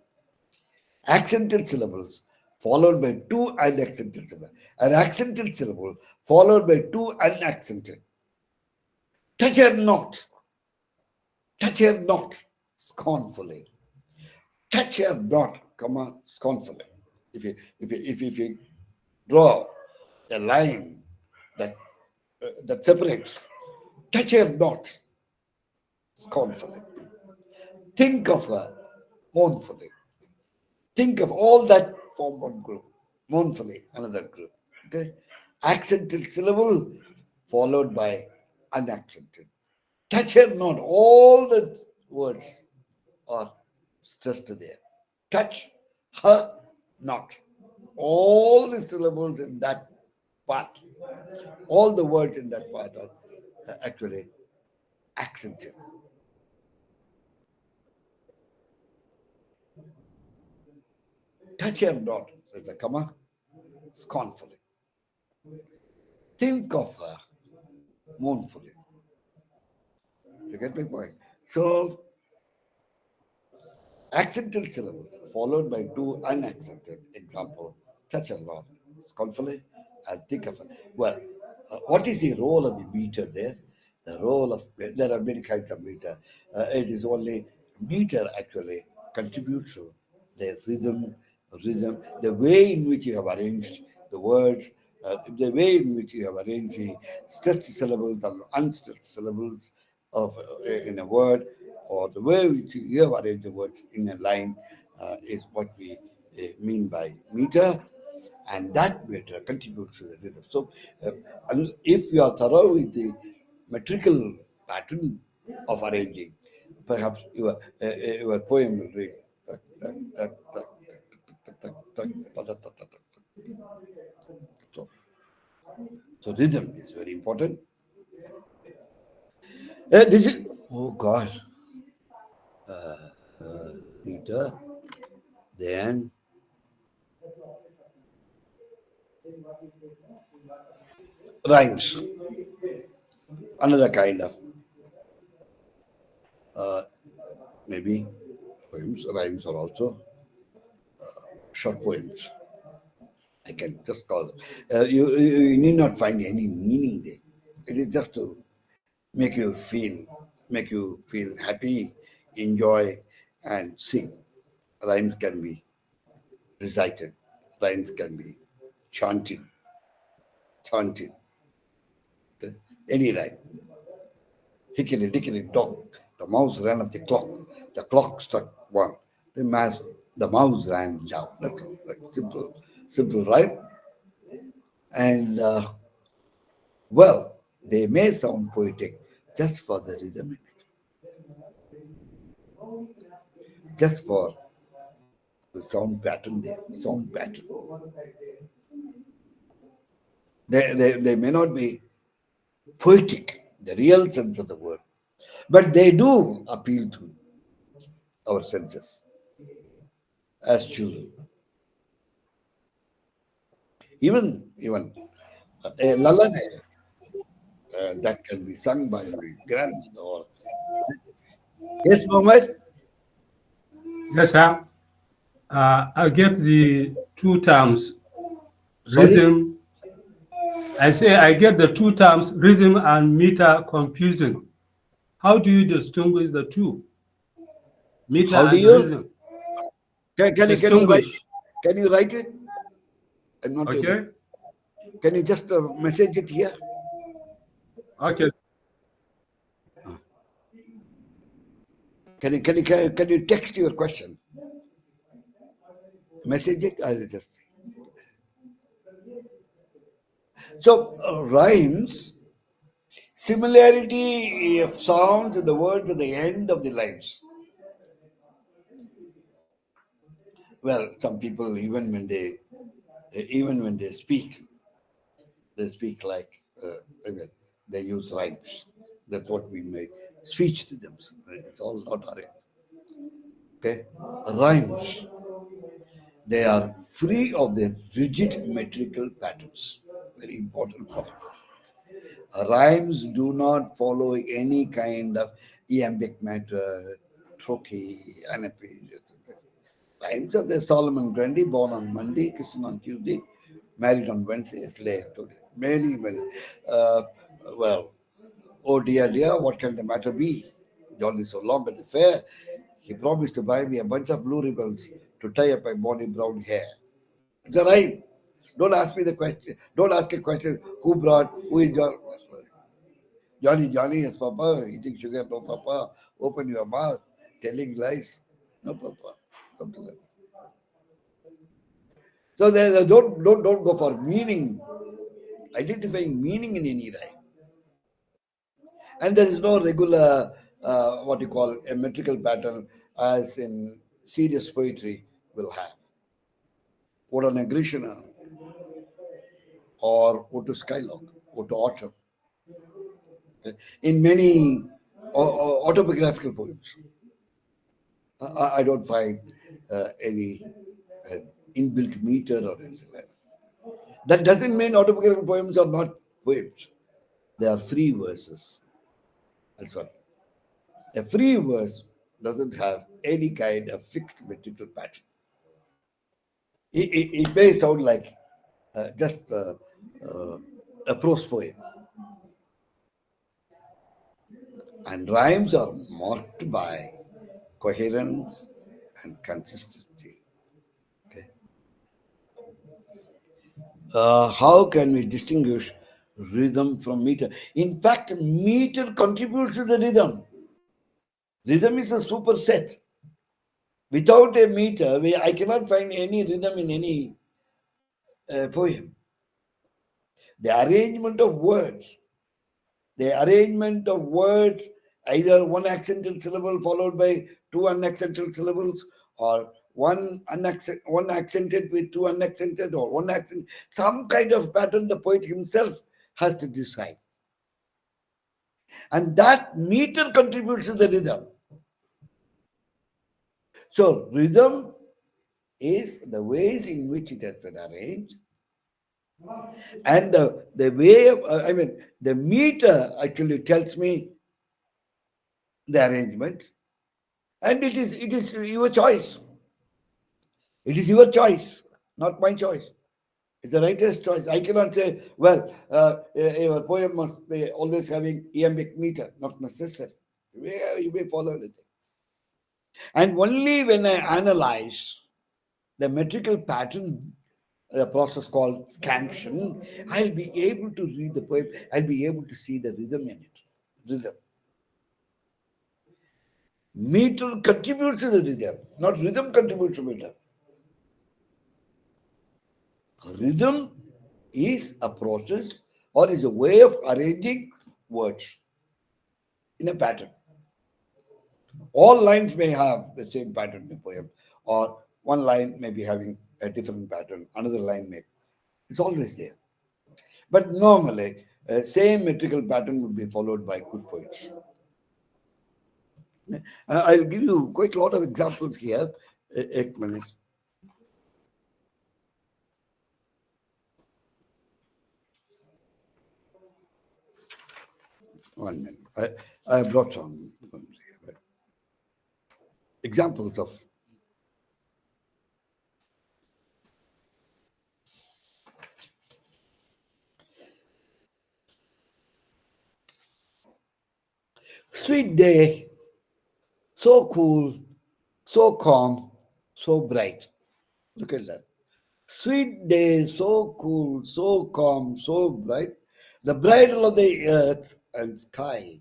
Accented syllables followed by two unaccented syllables. An accented syllable followed by two unaccented. Touch her not, scornfully. Touch her not, scornfully. If you draw a line that separates, touch her not, scornfully. Think of her mournfully. Think of all that form one group, mournfully, another group. Okay, accented syllable followed by unaccented. Touch her not. All the words are stressed there. Touch her not. All the syllables in that part, all the words in that part are actually accented. Touch her not, says a comma, scornfully. Think of her mournfully. You get my point? So accented syllables followed by two unaccented. Example, touch a lot. Scornfully, and think of it. Well, what is the role of the meter there? The role of, there are many kinds of meter. It is only meter actually contributes to the rhythm, the way in which you have arranged the words, the way in which you have arranged the stressed syllables and unstressed syllables of in a word, or the way which you have arranged the words in a line is what we mean by meter, and that meter contributes to the rhythm. So, if you are thorough with the metrical pattern of arranging, perhaps your poem will read. So, so rhythm is very important. This is, oh God, meter, then rhymes, another kind of maybe poems. Rhymes are also short poems. I can just call. You need not find any meaning there. It is just to make you feel, happy, enjoy, and sing. Rhymes can be recited. Rhymes can be chanted, chanted. Any rhyme. Hickory dickory dock. The mouse ran up the clock. The clock struck one. The mouse ran down. That's like simple rhyme. And well, they may sound poetic just for the rhythm in it, just for the sound pattern there, sound pattern. They may not be poetic, the real sense of the word, but they do appeal to our senses as children. Even a lullaby that can be sung by my grandmother or yes, Mohammed. Yes, sir. I get the two terms Sorry, rhythm. I say I get the two terms rhythm and meter confusing. How do you distinguish the two? Meter how do and you rhythm. can you write Distinguish. can you write it? I'm not able. Okay? Can you just message it here? Okay. Can you text your question? Message it. I'll just say. So rhymes, similarity of sound to the words at the end of the lines. Well, some people even when they speak, they speak like again, they use rhymes. That's what we make speech to them. It's all not our okay. Rhymes, they are free of their rigid metrical patterns. Very important point. Rhymes do not follow any kind of iambic meter, trochee, anape. Rhymes are the Solomon Grundy, born on Monday, Christian on Tuesday, married on Wednesday, slave today. Many. Uh, well, oh dear, what can the matter be? John is so long at the fair. He promised to buy me a bunch of blue ribbons to tie up my bonny brown hair. It's a rhyme. Don't ask me the question. Don't ask a question. Who is John? Johnny, yes, Papa. Eating sugar, no, Papa. Open your mouth. Telling lies, no, Papa. Something like that. So don't go for meaning, identifying meaning in any rhyme. And there is no regular what you call a metrical pattern as in serious poetry will have. Ode on Grishna or Ode to Skylark, Ode to Autumn. Okay? In many autobiographical poems, I don't find any inbuilt meter or anything like that. That doesn't mean autobiographical poems are not poems. They are free verses. That's all. A free verse doesn't have any kind of fixed metrical pattern. It may sound like just a prose poem. And rhymes are marked by coherence and consistency. Okay. How can we distinguish rhythm from meter? In fact, meter contributes to the rhythm. Rhythm is a superset. Without a meter, I cannot find any rhythm in any poem. The arrangement of words, either one accented syllable followed by two unaccented syllables, or one accented with two unaccented, or one accent, some kind of pattern the poet himself has to decide. And that meter contributes to the rhythm. So rhythm is the ways in which it has been arranged, and the way of, the meter actually tells me the arrangement, and it is your choice. It is your choice, not my choice. It's the writer's choice. I cannot say, well, your poem must be always having iambic meter. Not necessary. You may follow anything. And only when I analyze the metrical pattern, the process called scansion, I'll be able to read the poem. I'll be able to see the rhythm in it. Rhythm. Meter contributes to the rhythm, not rhythm contributes to meter. Rhythm is a process or is a way of arranging words in a pattern. All lines may have the same pattern in the poem, or one line may be having a different pattern, another line may. It's always there. But normally, same metrical pattern would be followed by good poets. I'll give you quite a lot of examples here. 8 minutes. One minute. I brought some examples of sweet day, so cool, so calm, so bright. Look at that. Sweet day, so cool, so calm, so bright. The bridal of the earth and sky.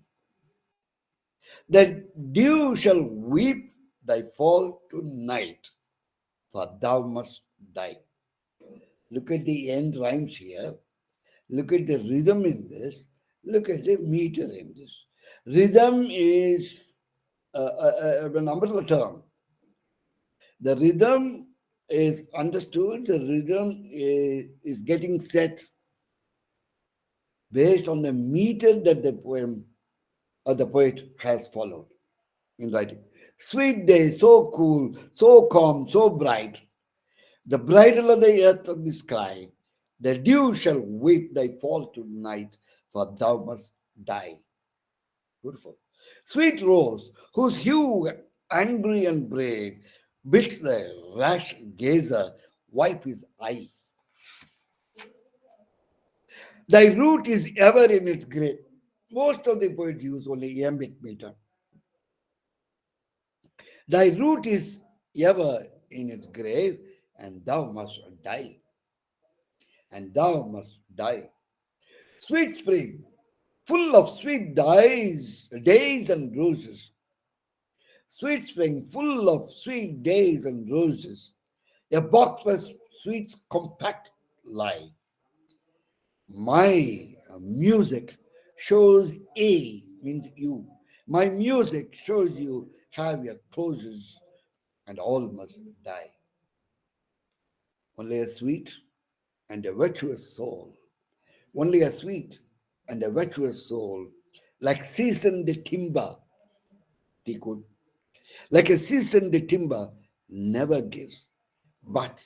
That dew shall weep thy fall tonight, for thou must die. Look at the end rhymes here. Look at the rhythm in this. Look at the meter in this. Rhythm is an umbrella term. The rhythm is understood, the rhythm is getting set based on the meter that the poem or the poet has followed in writing. Sweet day, so cool, so calm, so bright, the bridal of the earth and the sky, the dew shall weep thy fall tonight, for thou must die. Beautiful. Sweet rose, whose hue angry and brave bids the rash gazer wipe his eye. Thy root is ever in its grave. Most of the poets use only iambic meter. Thy root is ever in its grave, and thou must die. And thou must die. Sweet spring, full of sweet days and roses. Sweet spring, full of sweet days and roses. A box where sweets compact lie. My music shows A, means you. My music shows you have your closes, and all must die. Only a sweet and a virtuous soul. Only a sweet and a virtuous soul, like seasoned timber, they could. Like a seasoned timber never gives, but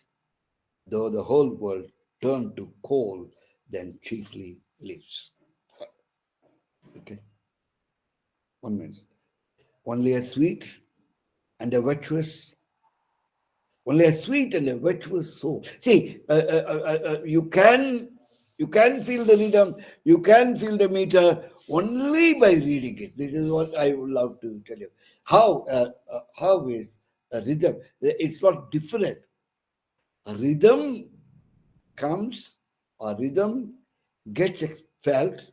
though the whole world turn to coal, then chiefly lives. Okay. 1 minute. only a sweet and a virtuous, only a sweet and a virtuous soul. See, you can feel the rhythm, you can feel the meter only by reading it. This is what I would love to tell you. How is a rhythm? It's not different. A rhythm comes, or rhythm gets felt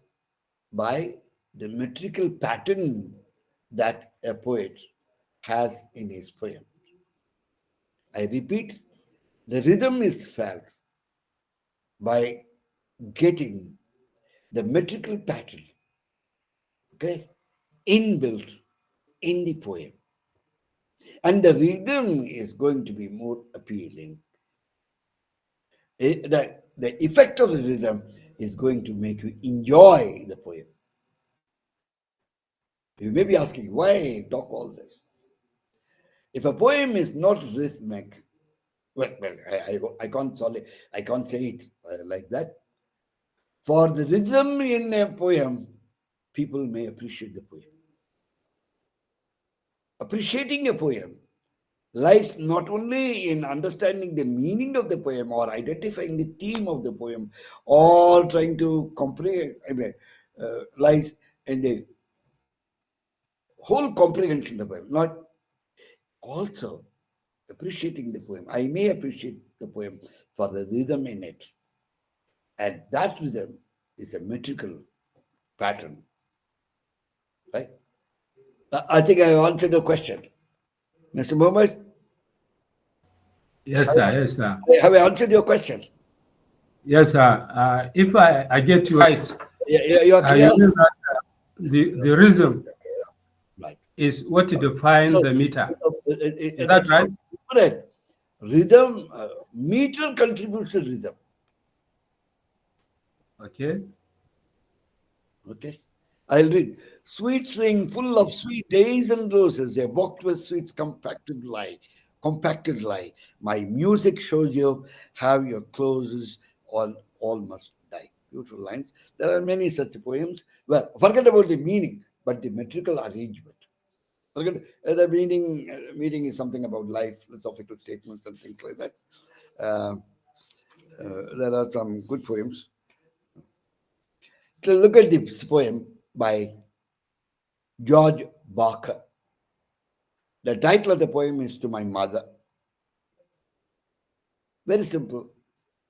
by the metrical pattern that a poet has in his poem. I repeat, the rhythm is felt by getting the metrical pattern, okay, inbuilt in the poem. And the rhythm is going to be more appealing. The effect of the rhythm is going to make you enjoy the poem. You may be asking, why talk all this? If a poem is not rhythmic, I can't say it like that. For the rhythm in a poem, people may appreciate the poem. Appreciating a poem lies not only in understanding the meaning of the poem or identifying the theme of the poem or trying to comprehend, lies in the whole comprehension of the poem, not also appreciating the poem. I may appreciate the poem for the rhythm in it. And that rhythm is a metrical pattern, right? I think I have answered the question. Mr. Mohammed, Yes, sir. Yes, sir. have I answered your question? Yes, sir. If I get you right, You are clear? you mean that the rhythm Right. is what defines No, the meter. Is that that's right? not different. Rhythm, meter contributes to rhythm. Okay. Okay. I'll read. Sweet string full of sweet days and roses, a walked with sweets compacted lie. My music shows you have your clothes on all must die. Beautiful lines. There are many such poems. Well, forget about the meaning, but the metrical arrangement. Forget the meaning. Meaning is something about life, philosophical statements, and things like that. Uh, there are some good poems. So look at this poem by George Barker. The title of the poem is To My Mother. Very simple,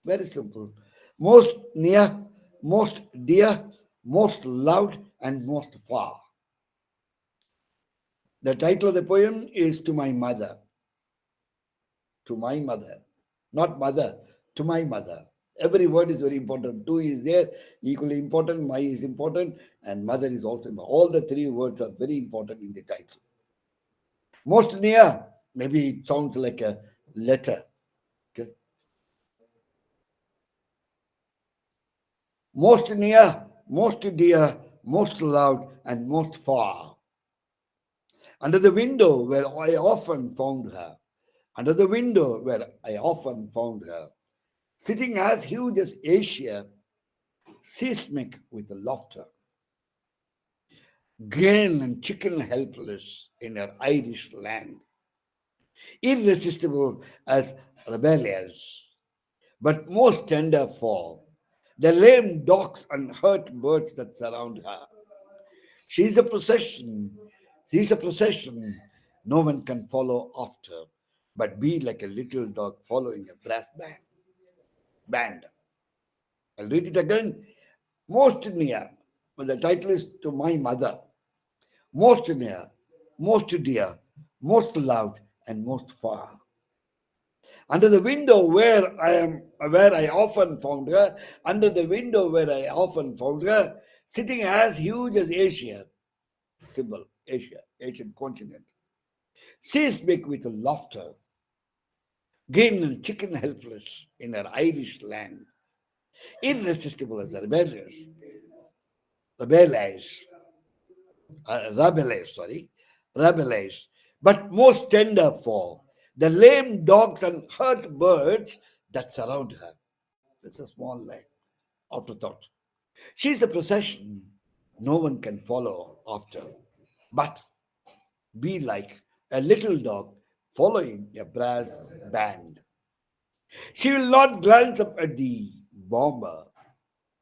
very simple. Most near, most dear, most loved, and most far. The title of the poem is To My Mother. To my mother. Not mother, to my mother. Every word is very important. To is there, equally important. My is important, and mother is also important. All the three words are very important in the title. Most near, maybe it sounds like a letter. Okay. Most near, most dear, most loved, and most far. Under the window where I often found her. Under the window where I often found her. Sitting as huge as Asia, seismic with laughter. Grin and chicken helpless in her Irish land. Irresistible as rebellious, but most tender for the lame dogs and hurt birds that surround her. She's a procession. She's a procession no one can follow after, but be like a little dog following a brass band. I'll read it again. Most near. Well, the title is To My Mother. Most near, most dear, most loved, and most far. Under the window where I often found her, under the window where I often found her, sitting as huge as Asia, symbol, Asia, Asian continent. Seismic with laughter, game and chicken helpless in her Irish land, irresistible as a rebellious, rebellious, but most tender for the lame dogs and hurt birds that surround her. That's a small line, afterthought. She's the procession no one can follow after, but be like a little dog following a brass band. She will not glance up at the bomber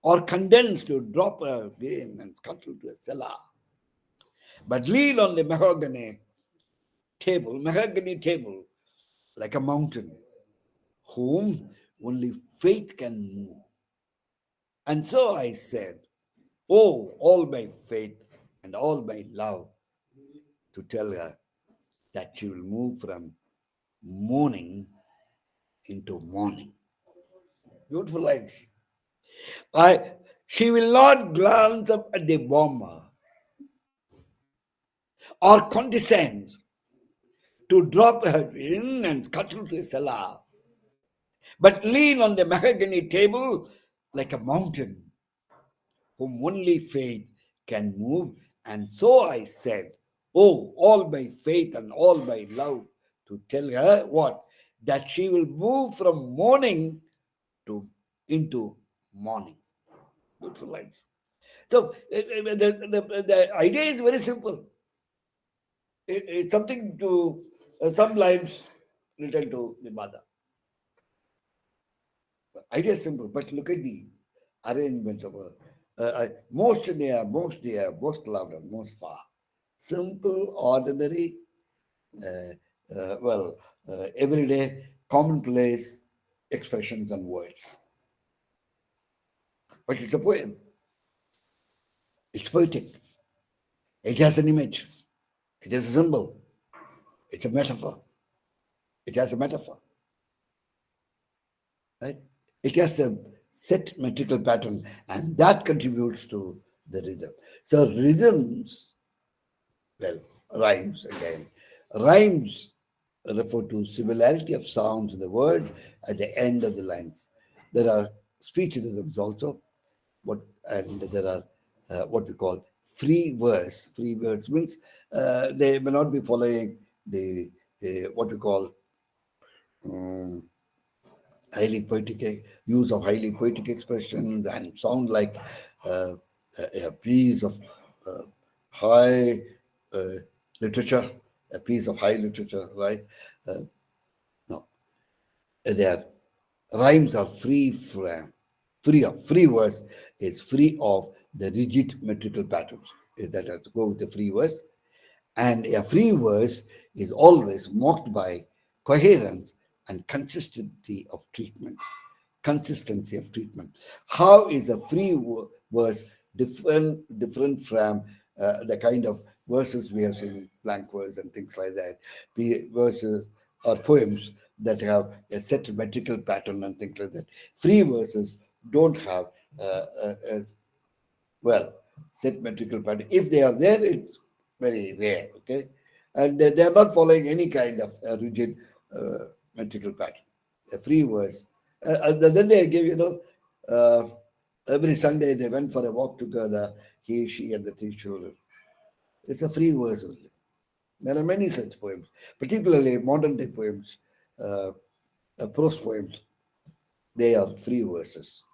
or condense to drop her game and scuttle to a cellar, but lean on the mahogany table like a mountain, whom only faith can move. And so I said, oh, all my faith and all my love, to tell her that she will move from morning into morning. Beautiful lines. She will not glance up at the bomber or condescend to drop her in and scuttle to a cellar, but lean on the mahogany table like a mountain, whom only faith can move. And so I said, oh, all my faith and all my love, to tell her what? That she will move from morning to into morning. Beautiful lines. So the idea is very simple. It's something to some lines written to the mother. Idea is simple, but look at the arrangement of most near, most dear, most loved, and most far. Simple, ordinary, everyday, commonplace expressions and words. But it's a poem. It's poetic. It has an image. It has a symbol. It's a metaphor. It has a metaphor. Right? It has a set metrical pattern, and that contributes to the rhythm. So rhythms, well, rhymes again. Rhymes refer to similarity of sounds in the words at the end of the lines. There are speech rhythms also, and there are what we call free verse. Free verse means they may not be following the what we call highly poetic use of highly poetic expressions and sound like a piece of uh, high uh, literature, a piece of high literature, right? No, their rhymes are free verse is free of the rigid metrical patterns. That has to go with the free verse. And a free verse is always marked by coherence and consistency of treatment. Consistency of treatment. How is a free verse different from the kind of verses we have seen, blank verse and things like that, verses or poems that have a set metrical pattern and things like that. Free verses don't have set metrical pattern. If they are there, it's very rare, okay? And they are not following any kind of rigid metrical pattern. A free verse. Then they give, every Sunday they went for a walk together, he, she, and the three children. It's a free verse only. There are many such poems, particularly modern day poems, prose poems. They are free verses.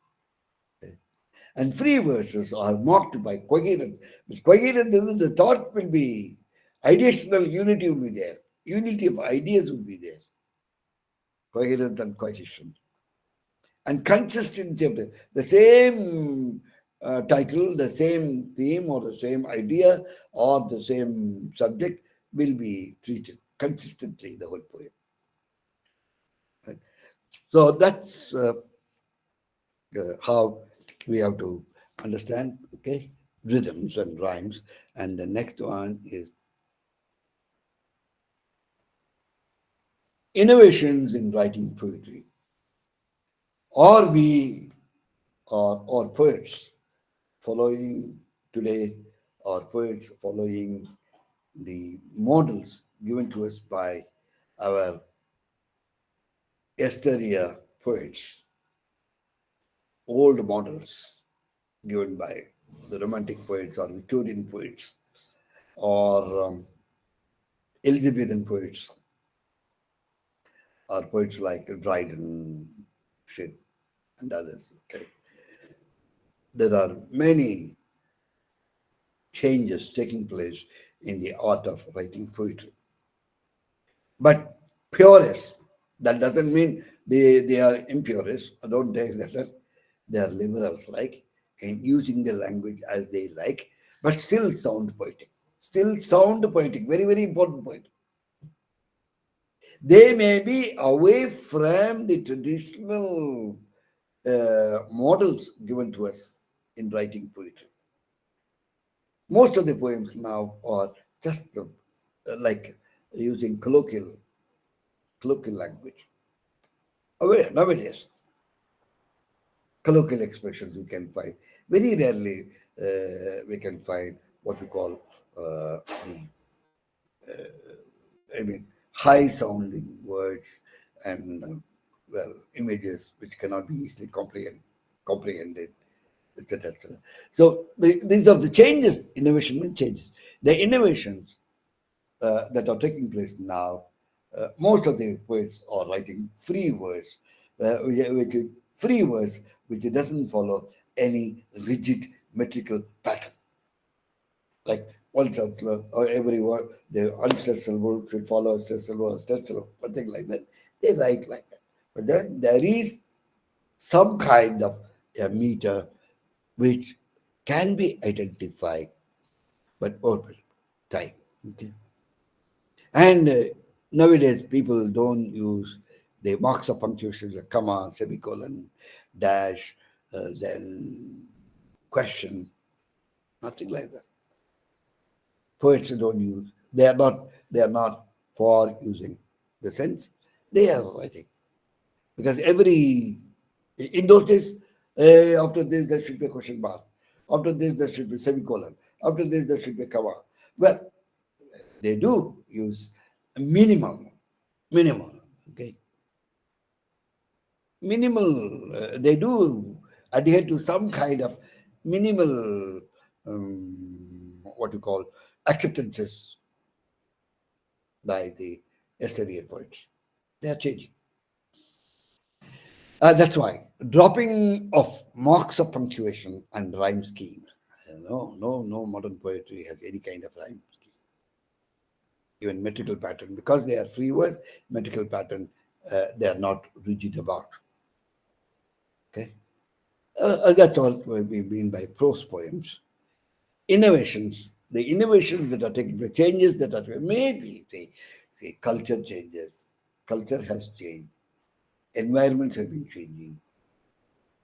And free verses are marked by coherence. Coherence is the thought will be, ideational unity will be there. Unity of ideas will be there. Coherence and cohesion. And consistency of the same title, the same theme, or the same idea, or the same subject will be treated consistently, the whole poem. Right? So that's how we have to understand, okay, rhythms and rhymes. And the next one is innovations in writing poetry. Are we or poets following today, or poets following the models given to us by our yesteryear poets, old models given by the Romantic poets or Victorian poets or Elizabethan poets or poets like Dryden, Shit, and others. Okay, there are many changes taking place in the art of writing poetry. But purists, that doesn't mean they are impurists. I don't take that. They are liberals, like, in using the language as they like, but still sound poetic. Still sound poetic. Very, very important point. They may be away from the traditional models given to us in writing poetry. Most of the poems now are just like using colloquial language. Away nowadays, colloquial expressions we can find. Very rarely we can find what we call high sounding words and images which cannot be easily comprehended, etc. etc. So these are the changes. Innovation means changes. The innovations that are taking place now, most of the poets are writing free verse, which is free verse, which doesn't follow any rigid metrical pattern. Like one syllable or every word, the unstressed syllable should follow a stressed syllable, stressed syllable, something like that. They write like that. But then there is some kind of a meter which can be identified, but over time. Okay? And nowadays, people don't use the marks of punctuation, like comma, semicolon, dash, then question, nothing like that. Poets don't use. They are not. They are not for using the sense. They are writing because every in those days, after this there should be a question mark. After this there should be semicolon. After this there should be a comma. Well, they do use minimal. Okay, minimal. They do adhere to some kind of minimal, what you call, acceptances by the yesterday poets. They are changing. That's why dropping of marks of punctuation and rhyme schemes. No modern poetry has any kind of rhyme scheme. Even metrical pattern, because they are free words, metrical pattern, they are not rigid about. Okay, that's all we mean by prose poems. Innovations, the innovations that are taking place, changes that are maybe say culture changes. Culture has changed. Environments have been changing.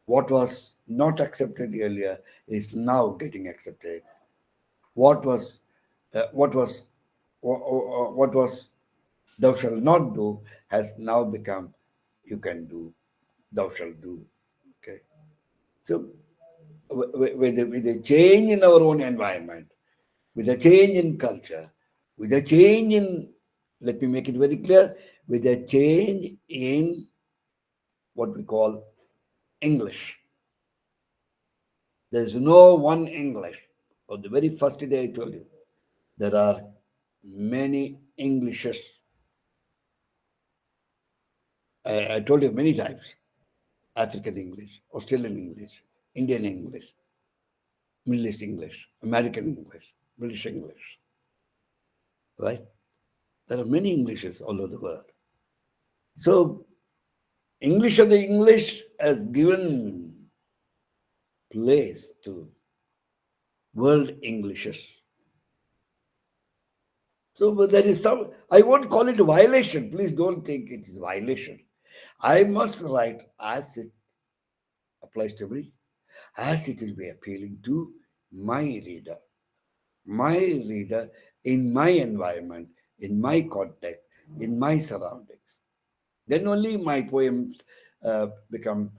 What was not accepted earlier is now getting accepted. What was what was thou shalt not do has now become you can do, thou shalt do. Okay, so with the change in our own environment, with a change in culture, with a change in, let me make it very clear, with a change in what we call English. There is no one English. On the very first day I told you, there are many Englishes. I told you many times, African English, Australian English, Indian English, Middle East English, American English, British English, right? There are many Englishes all over the world. So English of the English has given place to world Englishes. So there is some, I won't call it a violation. Please don't think it is a violation. I must write as it applies to me, as it will be appealing to my reader in my environment, in my context, in my surroundings. Then only my poems become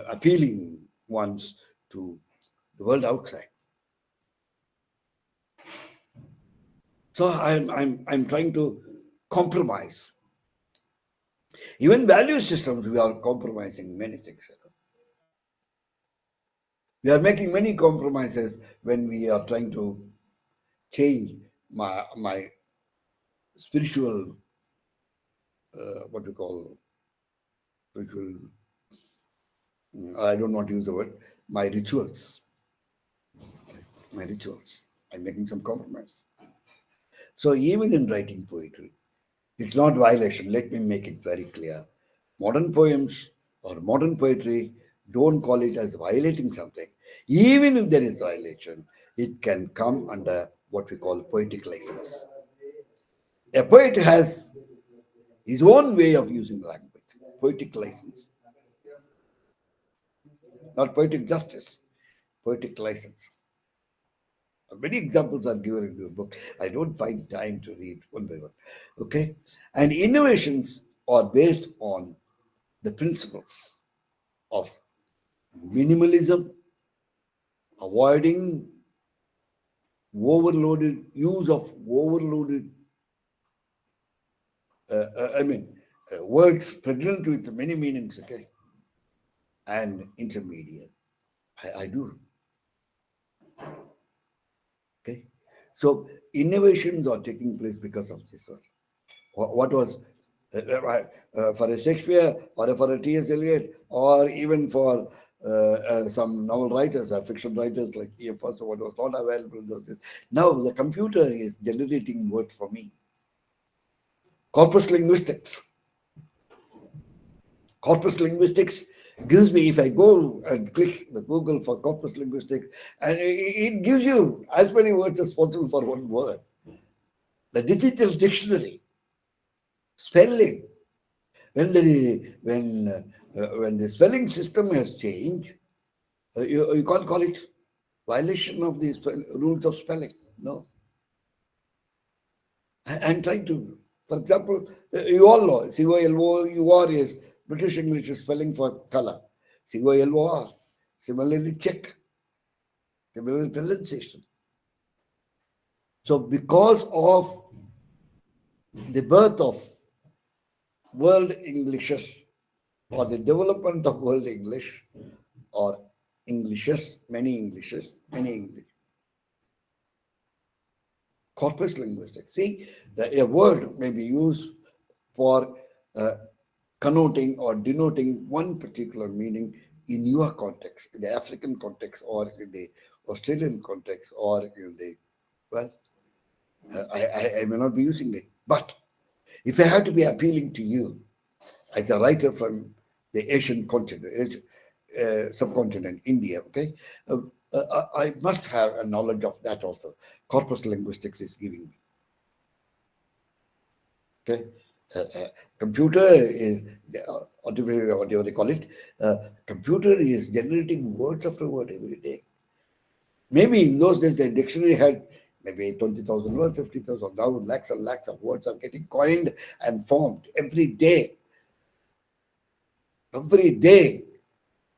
appealing ones to the world outside. So I'm trying to compromise. Even value systems, we are compromising many things. We are making many compromises when we are trying to change my spiritual, what we call spiritual. I don't want to use the word. My rituals. I'm making some compromise. So even in writing poetry, it's not violation. Let me make it very clear. Modern poems or modern poetry don't call it as violating something. Even if there is violation, it can come under what we call poetic license. A poet has his own way of using language, poetic license, not poetic justice, poetic license. Many examples are given in your book. I don't find time to read one by one. Okay? And innovations are based on the principles of minimalism, avoiding overloaded words pregnant with many meanings, okay? And intermediate. I do. Okay? So innovations are taking place because of this one. What was for a Shakespeare or for a T.S. Eliot or even for some novel writers or fiction writers like E.F. Foster, what was not available in those days. Now the computer is generating words for me. Corpus linguistics. Corpus linguistics gives me, if I go and click the Google for corpus linguistics, and it gives you as many words as possible for one word. The digital dictionary, spelling. When the spelling system has changed, you can't call it violation of the rules of spelling. No. I'm trying to, for example, you all know COLOUR is British English spelling for color. COLOR. Similarly, check. Similarly, pronunciation. So, because of the birth of world Englishes or the development of world English or Englishes, many Englishes, many English. Corpus linguistics. See, a word may be used for connoting or denoting one particular meaning in your context, in the African context or in the Australian context or in the, well, I may not be using it. But if I have to be appealing to you as a writer from the Asian continent, subcontinent, India, okay, I must have a knowledge of that also. Corpus linguistics is giving me. Okay. Computer is, whatever they call it, computer is generating words after word every day. Maybe in those days the dictionary had maybe 20,000 words, 50,000. Now lakhs and lakhs of words are getting coined and formed every day. Every day,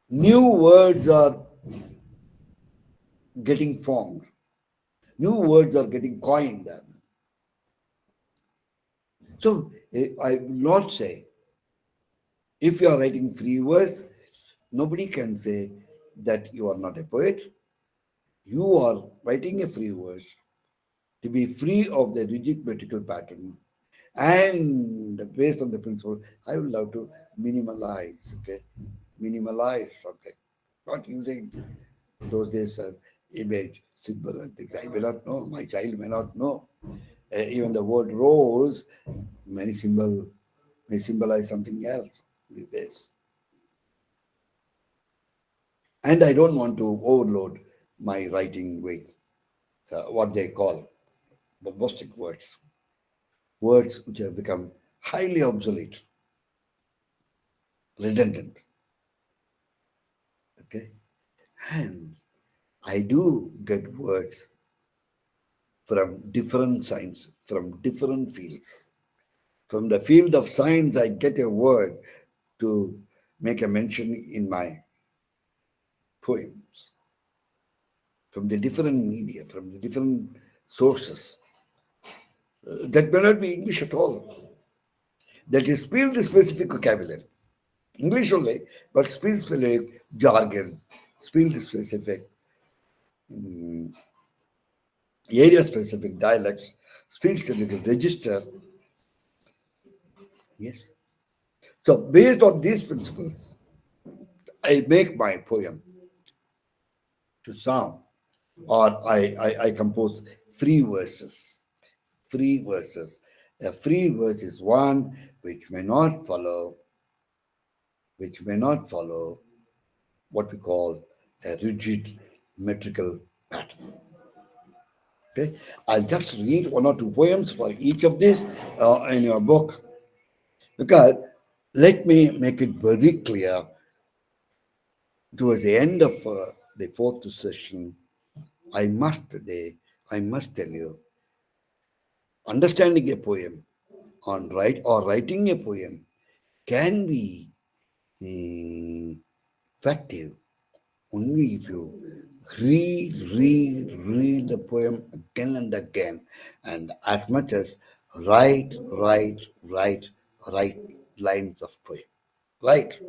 new words are getting formed. New words are getting coined. So I will not say, if you are writing free verse, nobody can say that you are not a poet. You are writing a free verse to be free of the rigid vertical pattern and based on the principle, I would love to minimalize, okay? Minimalize something. Not using those days image, symbol and things. I may not know. My child may not know. Even the word rose may symbolize something else these days. And I don't want to overload my writing with what they call bombastic words. Words which have become highly obsolete, redundant. Okay? And I do get words from different science, from different fields. From the field of science, I get a word to make a mention in my poems. From the different media, from the different sources. That may not be English at all. That is field-specific vocabulary. English only, but field-specific jargon, field-specific area-specific dialects, field-specific register. Yes. So based on these principles, I make my poem to sound or I compose free verses. Free verses. A free verse is one which may not follow, what we call a rigid metrical pattern. Okay, I'll just read one or two poems for each of these in your book, because let me make it very clear. Towards the end of the fourth session, I must today, I must tell you, understanding a poem or writing a poem can be effective only if you read the poem again and again, and as much as write lines of poem. Right?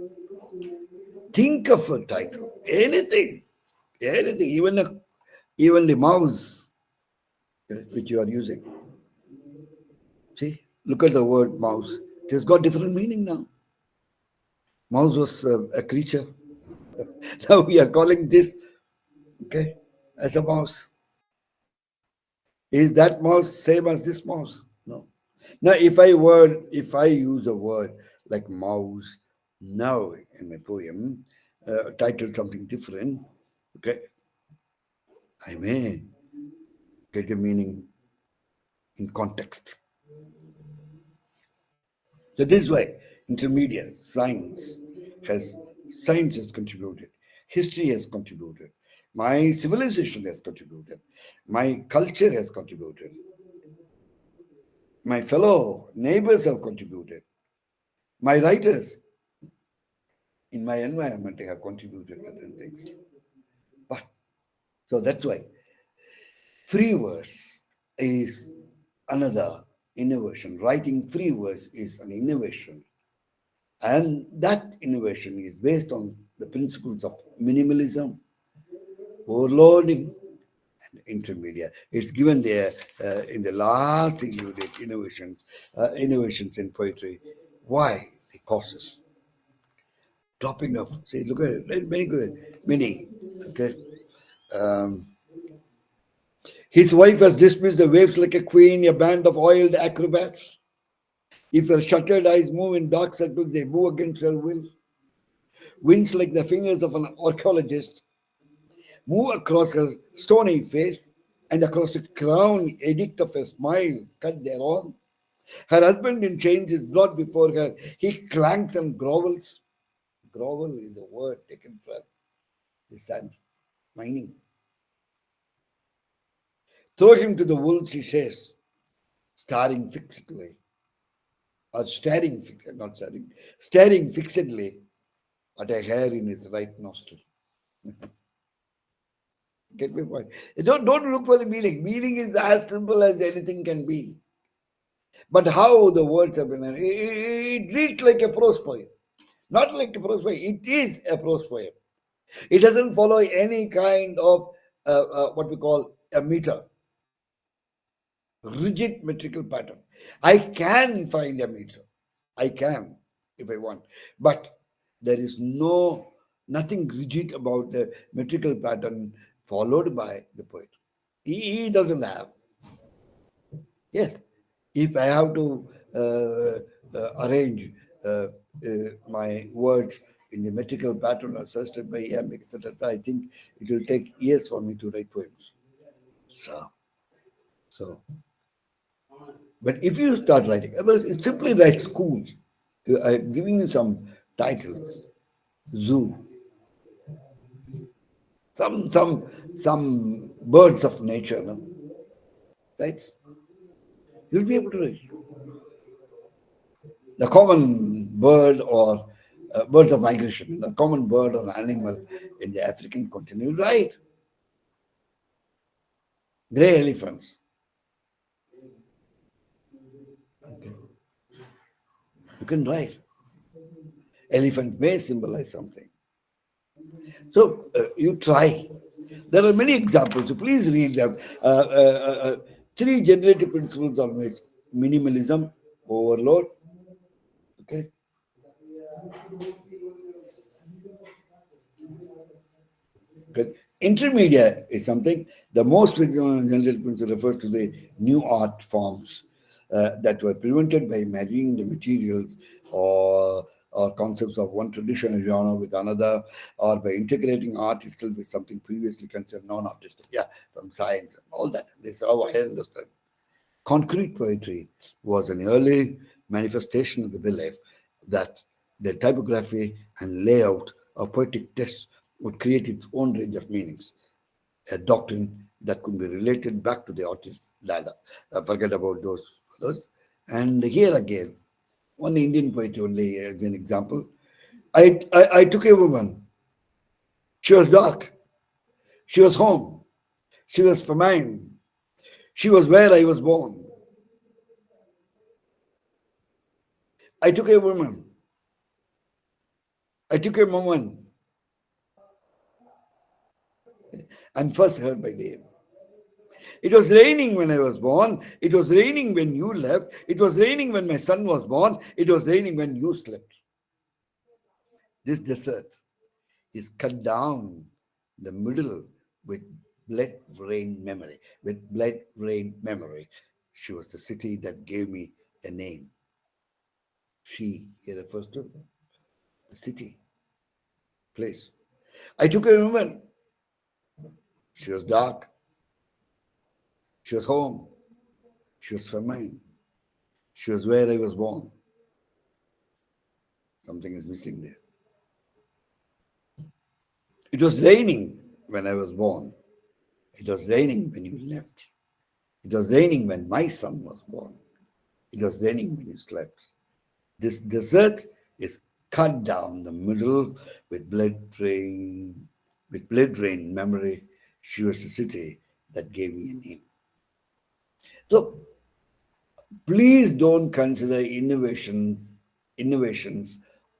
Think of a title, anything, even the mouse which you are using. See, look at the word mouse. It has got different meaning now. Mouse was a creature. Now we are calling this, okay, as a mouse. Is that mouse same as this mouse? No. Now, if I use a word like mouse now in my poem, title something different, okay, I may get a meaning in context. So this way, intermediate science has contributed, history has contributed, my civilization has contributed, my culture has contributed, my fellow neighbors have contributed, my writers in my environment have contributed certain things. But so that's why free verse is another innovation. Writing free verse is an innovation. And that innovation is based on the principles of minimalism, overloading, and intermediate. It's given there in the last unit, innovations in poetry. Why? The causes. Dropping off. See, look at it. Many good. Many. Okay. Um, his wife has dismissed the waves like a queen, a band of oiled acrobats. If her shuttered eyes move in dark circles, they move against her will. Winds like the fingers of an archaeologist move across her stony face, and across the crown edict of a smile cut thereon. Her husband in chains is brought before her. He clanks and grovels. Grovel is a word taken from the sand mining. Throw him to the wolves, she says, staring fixedly, or staring fixedly at a hair in his right nostril. Get my point? Don't look for the meaning. Meaning is as simple as anything can be. But how the words have been, it reads like a prose poem. Not like a prose poem. It is a prose poem. It doesn't follow any kind of what we call a meter, rigid metrical pattern. I can find a meter. I can if I want. But there is nothing rigid about the metrical pattern followed by the poet. He doesn't have. Yes, if I have to arrange my words in the metrical pattern assisted by him, etc., I think it will take years for me to write poems. So, but if you start writing, well, simply write school. I'm giving you some titles. Zoo. Some birds of nature, no? Right? You'll be able to write. The common bird or birds of migration, the common bird or animal in the African continent, right? Grey elephants. Okay. You can write. Elephant may symbolize something. So you try. There are many examples. So please read them. Three generative principles are made: minimalism, overload. Okay. Intermedia is something, the most general principle refers to the new art forms that were prevented by marrying the materials or concepts of one traditional genre with another, or by integrating art itself with something previously considered non-artistic. Yeah, from science and all that. This is how I understand. Concrete poetry was an early manifestation of the belief that the typography and layout of poetic text would create its own range of meanings, a doctrine that could be related back to the artist ladder. Forget about those others. And here again, one Indian poet only as an example. I took a woman. She was dark. She was home. She was famine. She was where I was born. I took a woman. I took a woman and first heard by name. It was raining when I was born. It was raining when you left. It was raining when my son was born. It was raining when you slept. This desert is cut down the middle with blood rain memory. With blood rain memory. She was the city that gave me a name. She here refers to the city, place. I took a woman. She was dark. She was home. She was famine. She was where I was born. Something is missing there. It was raining when I was born. It was raining when you left. It was raining when my son was born. It was raining when you slept. This desert is cut down the middle with blood rain memory. She was the city that gave me a name. So please don't consider innovations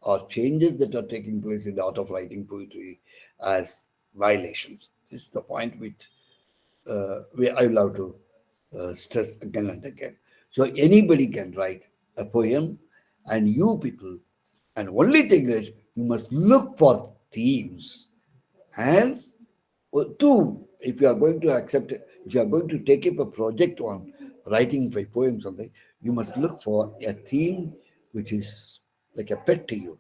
or changes that are taking place in the art of writing poetry as violations. This is the point which I love to stress again and again. So anybody can write a poem, and you people, and only thing is you must look for themes. And two, if you are going to accept it, if you are going to take up a project on writing a poem something, you must look for a theme which is like a pet to you,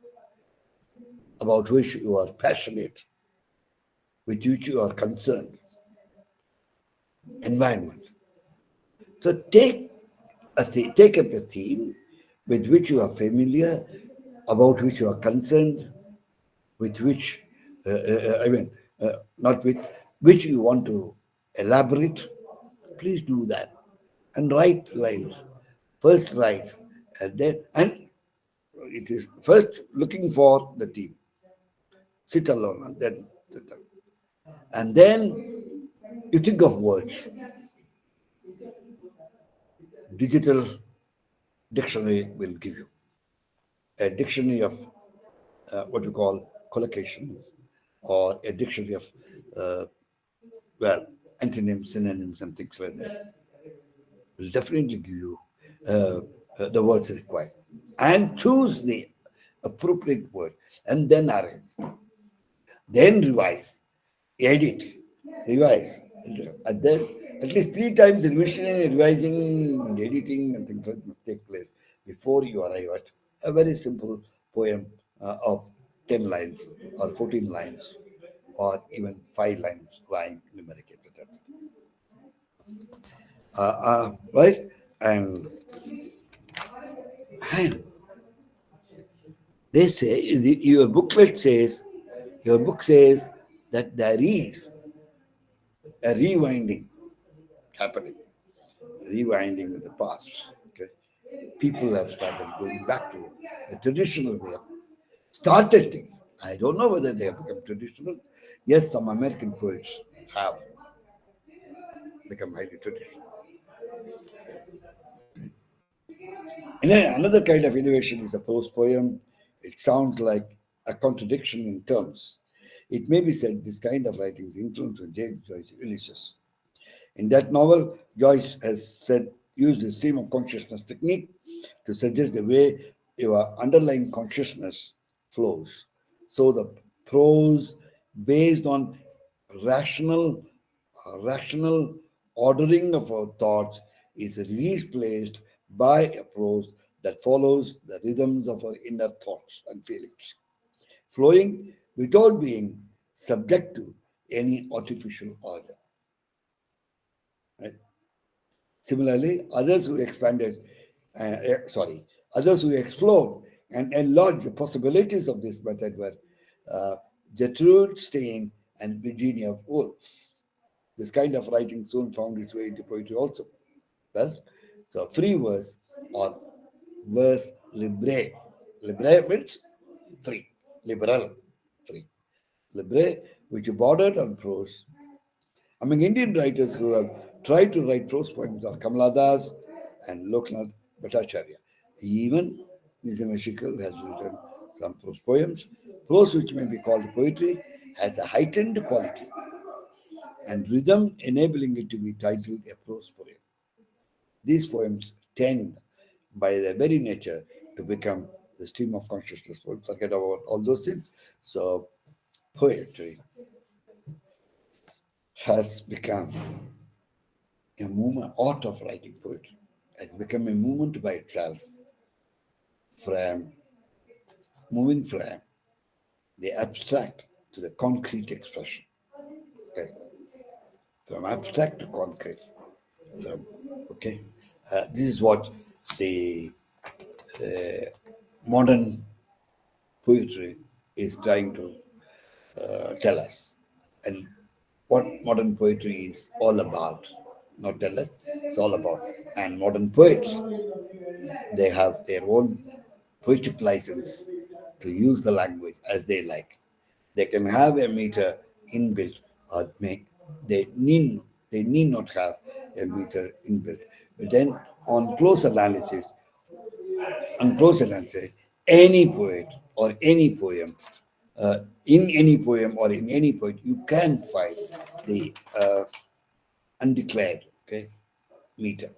about which you are passionate, with which you are concerned. Environment. So take up a theme with which you are familiar, about which you are concerned, with which not with which you want to elaborate. Please do that and write lines. First write, and it is first looking for the theme. Sit alone and then you think of words. Digital dictionary will give you a dictionary of what you call collocations, or a dictionary of antonyms, synonyms, and things like that. Will definitely give you the words required, and choose the appropriate word, and then arrange, then revise, edit, revise, and then at least 3 times revision, revising, editing, and things like that must take place before you arrive at a very simple poem of 10 lines or 14 lines or even 5 lines, rhyme, limerick, etc. Right? And they say, your booklet says, your book says that there is a rewinding happening, rewinding with the past. Okay, people have started going back to the traditional way of started things. I don't know whether they have become traditional. Yes, some American poets have become highly traditional. And then another kind of innovation is a prose poem. It sounds like a contradiction in terms. It may be said this kind of writing is influenced by James Joyce's Ulysses. In that novel, Joyce has used the stream of consciousness technique to suggest the way your underlying consciousness flows. So the prose based on rational, rational ordering of our thoughts is replaced by a prose that follows the rhythms of our inner thoughts and feelings, flowing without being subject to any artificial order. Right? Similarly, others who explored and enlarged the possibilities of this method were uh, Gertrude Stein and Virginia Woolf. This kind of writing soon found its way into poetry also. Well, so free verse or verse libre. Libre means free, liberal, free. Libre, which bordered on prose. Among Indian writers who have tried to write prose poems are Kamala Das and Loknath Bhattacharya. Even Nizam Shikal has written some prose poems. Prose, which may be called poetry, has a heightened quality and rhythm, enabling it to be titled a prose poem. These poems tend, by their very nature, to become the stream of consciousness. Forget about all those things. So, poetry has become a movement, art of writing poetry has become a movement by itself, from moving from the abstract to the concrete expression. Okay, from abstract to concrete. Okay, this is what the modern poetry is trying to tell us, and what modern poetry is all about. Not tell us, it's all about. And modern poets, they have their own poetic license to use the language as they like. They can have a meter inbuilt, or they need not have a meter inbuilt. But then on close analysis, any poet or any poem, in any poem or in any poet, you can find the undeclared, okay, meter.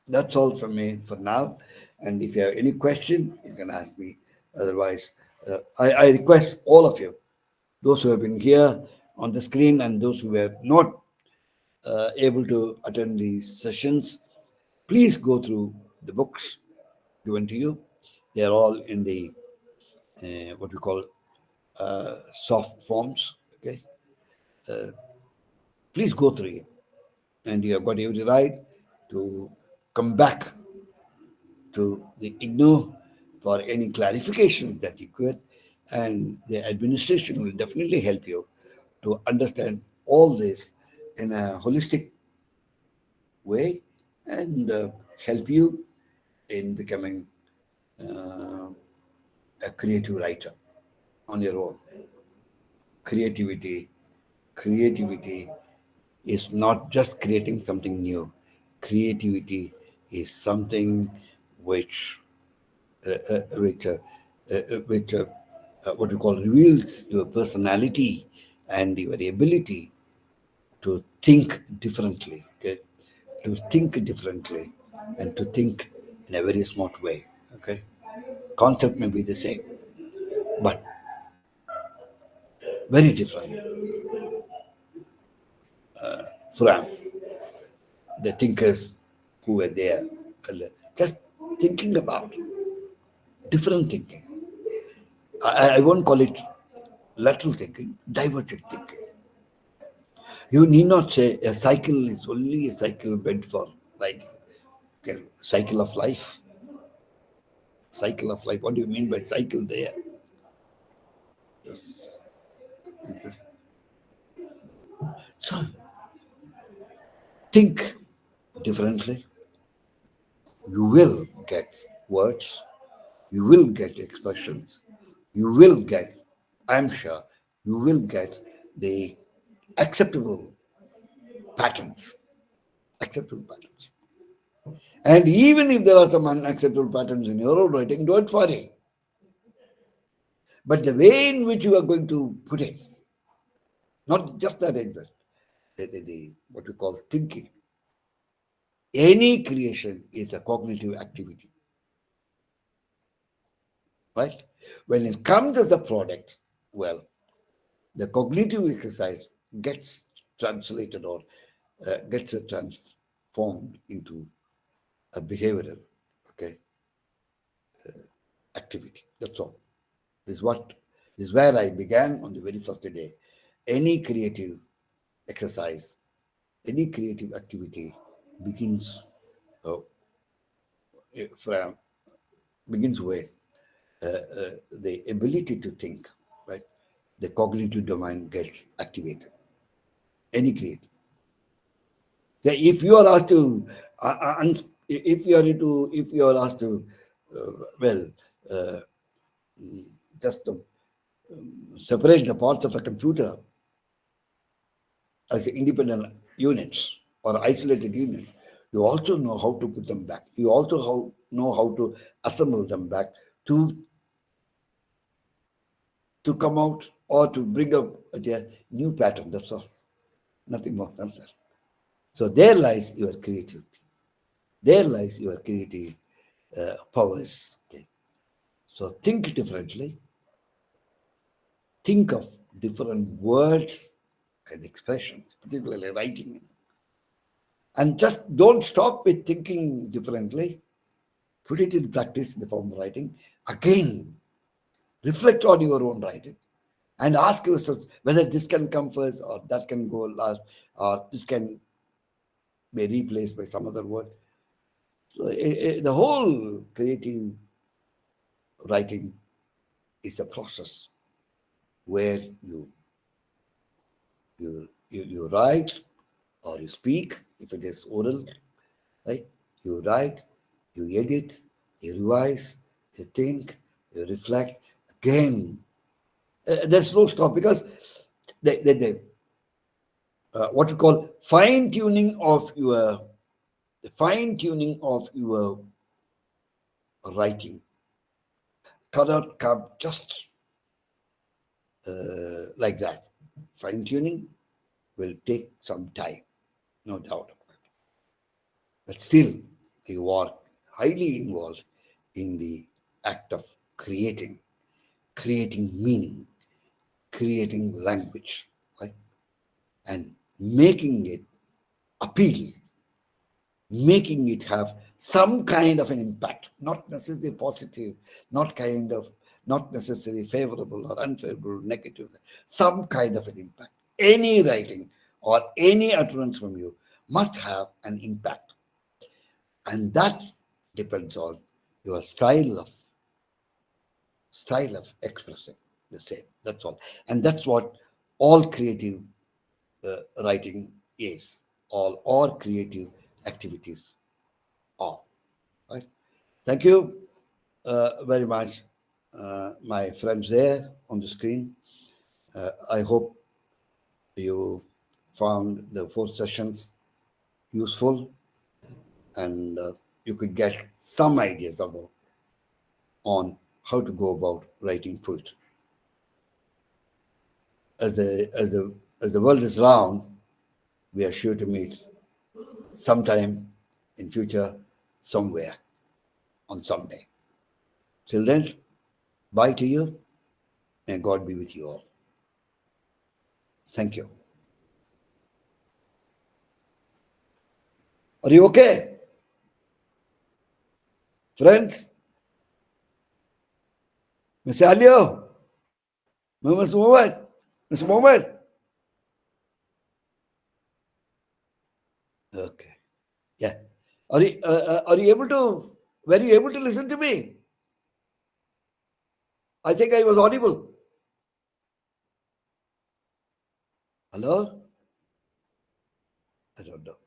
That's all from me for now. And if you have any question, you can ask me. Otherwise, I request all of you, those who have been here on the screen and those who were not able to attend these sessions, please go through the books given to you. They are all in the what we call soft forms. Okay, please go through it, and you have got every right to come back to the IGNOU for any clarifications that you could, and the administration will definitely help you to understand all this in a holistic way and help you in becoming a creative writer on your own. Creativity is not just creating something new. Creativity is something which what we call reveals your personality and your ability to think differently. Okay, to think differently and to think in a very smart way. Okay, concept may be the same, but very different from the thinkers who were there. Just thinking about different thinking. I won't call it lateral thinking, divergent thinking. You need not say a cycle is only a cycle meant for like okay, cycle of life. Cycle of life. What do you mean by cycle there? Okay. So think differently. You will get words. You will get expressions. You will get, I'm sure, you will get the acceptable patterns. Acceptable patterns. And even if there are some unacceptable patterns in your own writing, don't worry. But the way in which you are going to put it, not just the arrangement, what we call thinking. Any creation is a cognitive activity. Right? When it comes as a product, well, the cognitive exercise gets translated or gets transformed into a behavioral, okay, activity. That's all. This is where I began on the very first day. Any creative exercise, any creative activity begins from begins with the ability to think, right? The cognitive domain gets activated. Any creative. If you are asked to, if you are asked to, just separate the parts of a computer as independent units or isolated units, you also know how to put them back. You also know how to assemble them back to come out or to bring up a new pattern. That's all. Nothing more than that. So there lies your creativity. There lies your creative powers. Okay. So think differently. Think of different words and expressions, particularly writing. And just don't stop with thinking differently. Put it in practice in the form of writing. Again, reflect on your own writing and ask yourself whether this can come first or that can go last or this can be replaced by some other word. So the whole creative writing is a process where you write or you speak if it is oral, right? You write, you edit, you revise, you think, you reflect. Again, there's no stop because what you call fine tuning of your writing cannot come just like that. Fine tuning will take some time, no doubt. But still, you are highly involved in the act of creating meaning, creating language, right? And making it appeal, making it have some kind of an impact, not necessarily positive, not necessarily favorable or unfavorable, negative, some kind of an impact. Any writing or any utterance from you must have an impact. And that depends on your style of expressing the same. That's all. And that's what all creative writing is. All creative activities are. Right? Thank you very much, my friends there on the screen. I hope you found the 4 sessions useful and you could get some ideas on how to go about writing poetry. As the world is round, we are sure to meet sometime in future, somewhere, on some day. Till then, bye to you. May God be with you all. Thank you. Are you okay? Friends? Mr. Alio? Mr. Mohammed? Mr. Mohammed? Okay. Yeah. Are you able to, were you able to listen to me? I think I was audible. Hello? I don't know.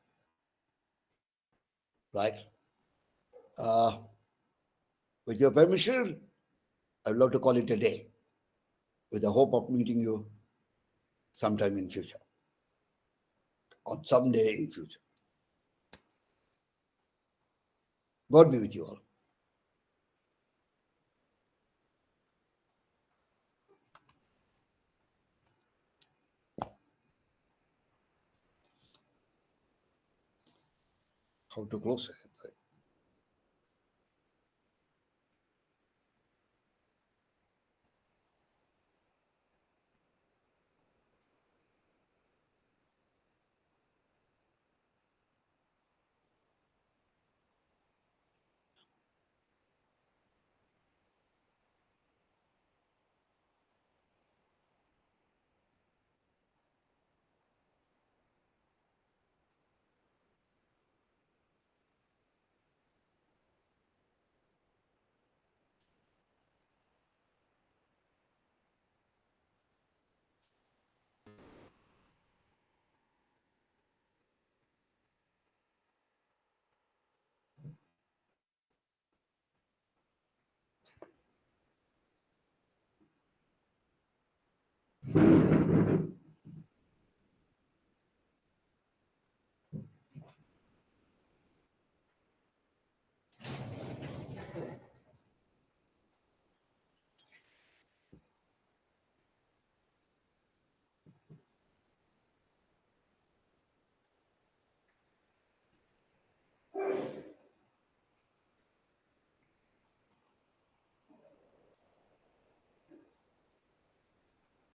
Right. With your permission, I would love to call it a day with the hope of meeting you sometime in future, on some day in future. God be with you all. How to close it?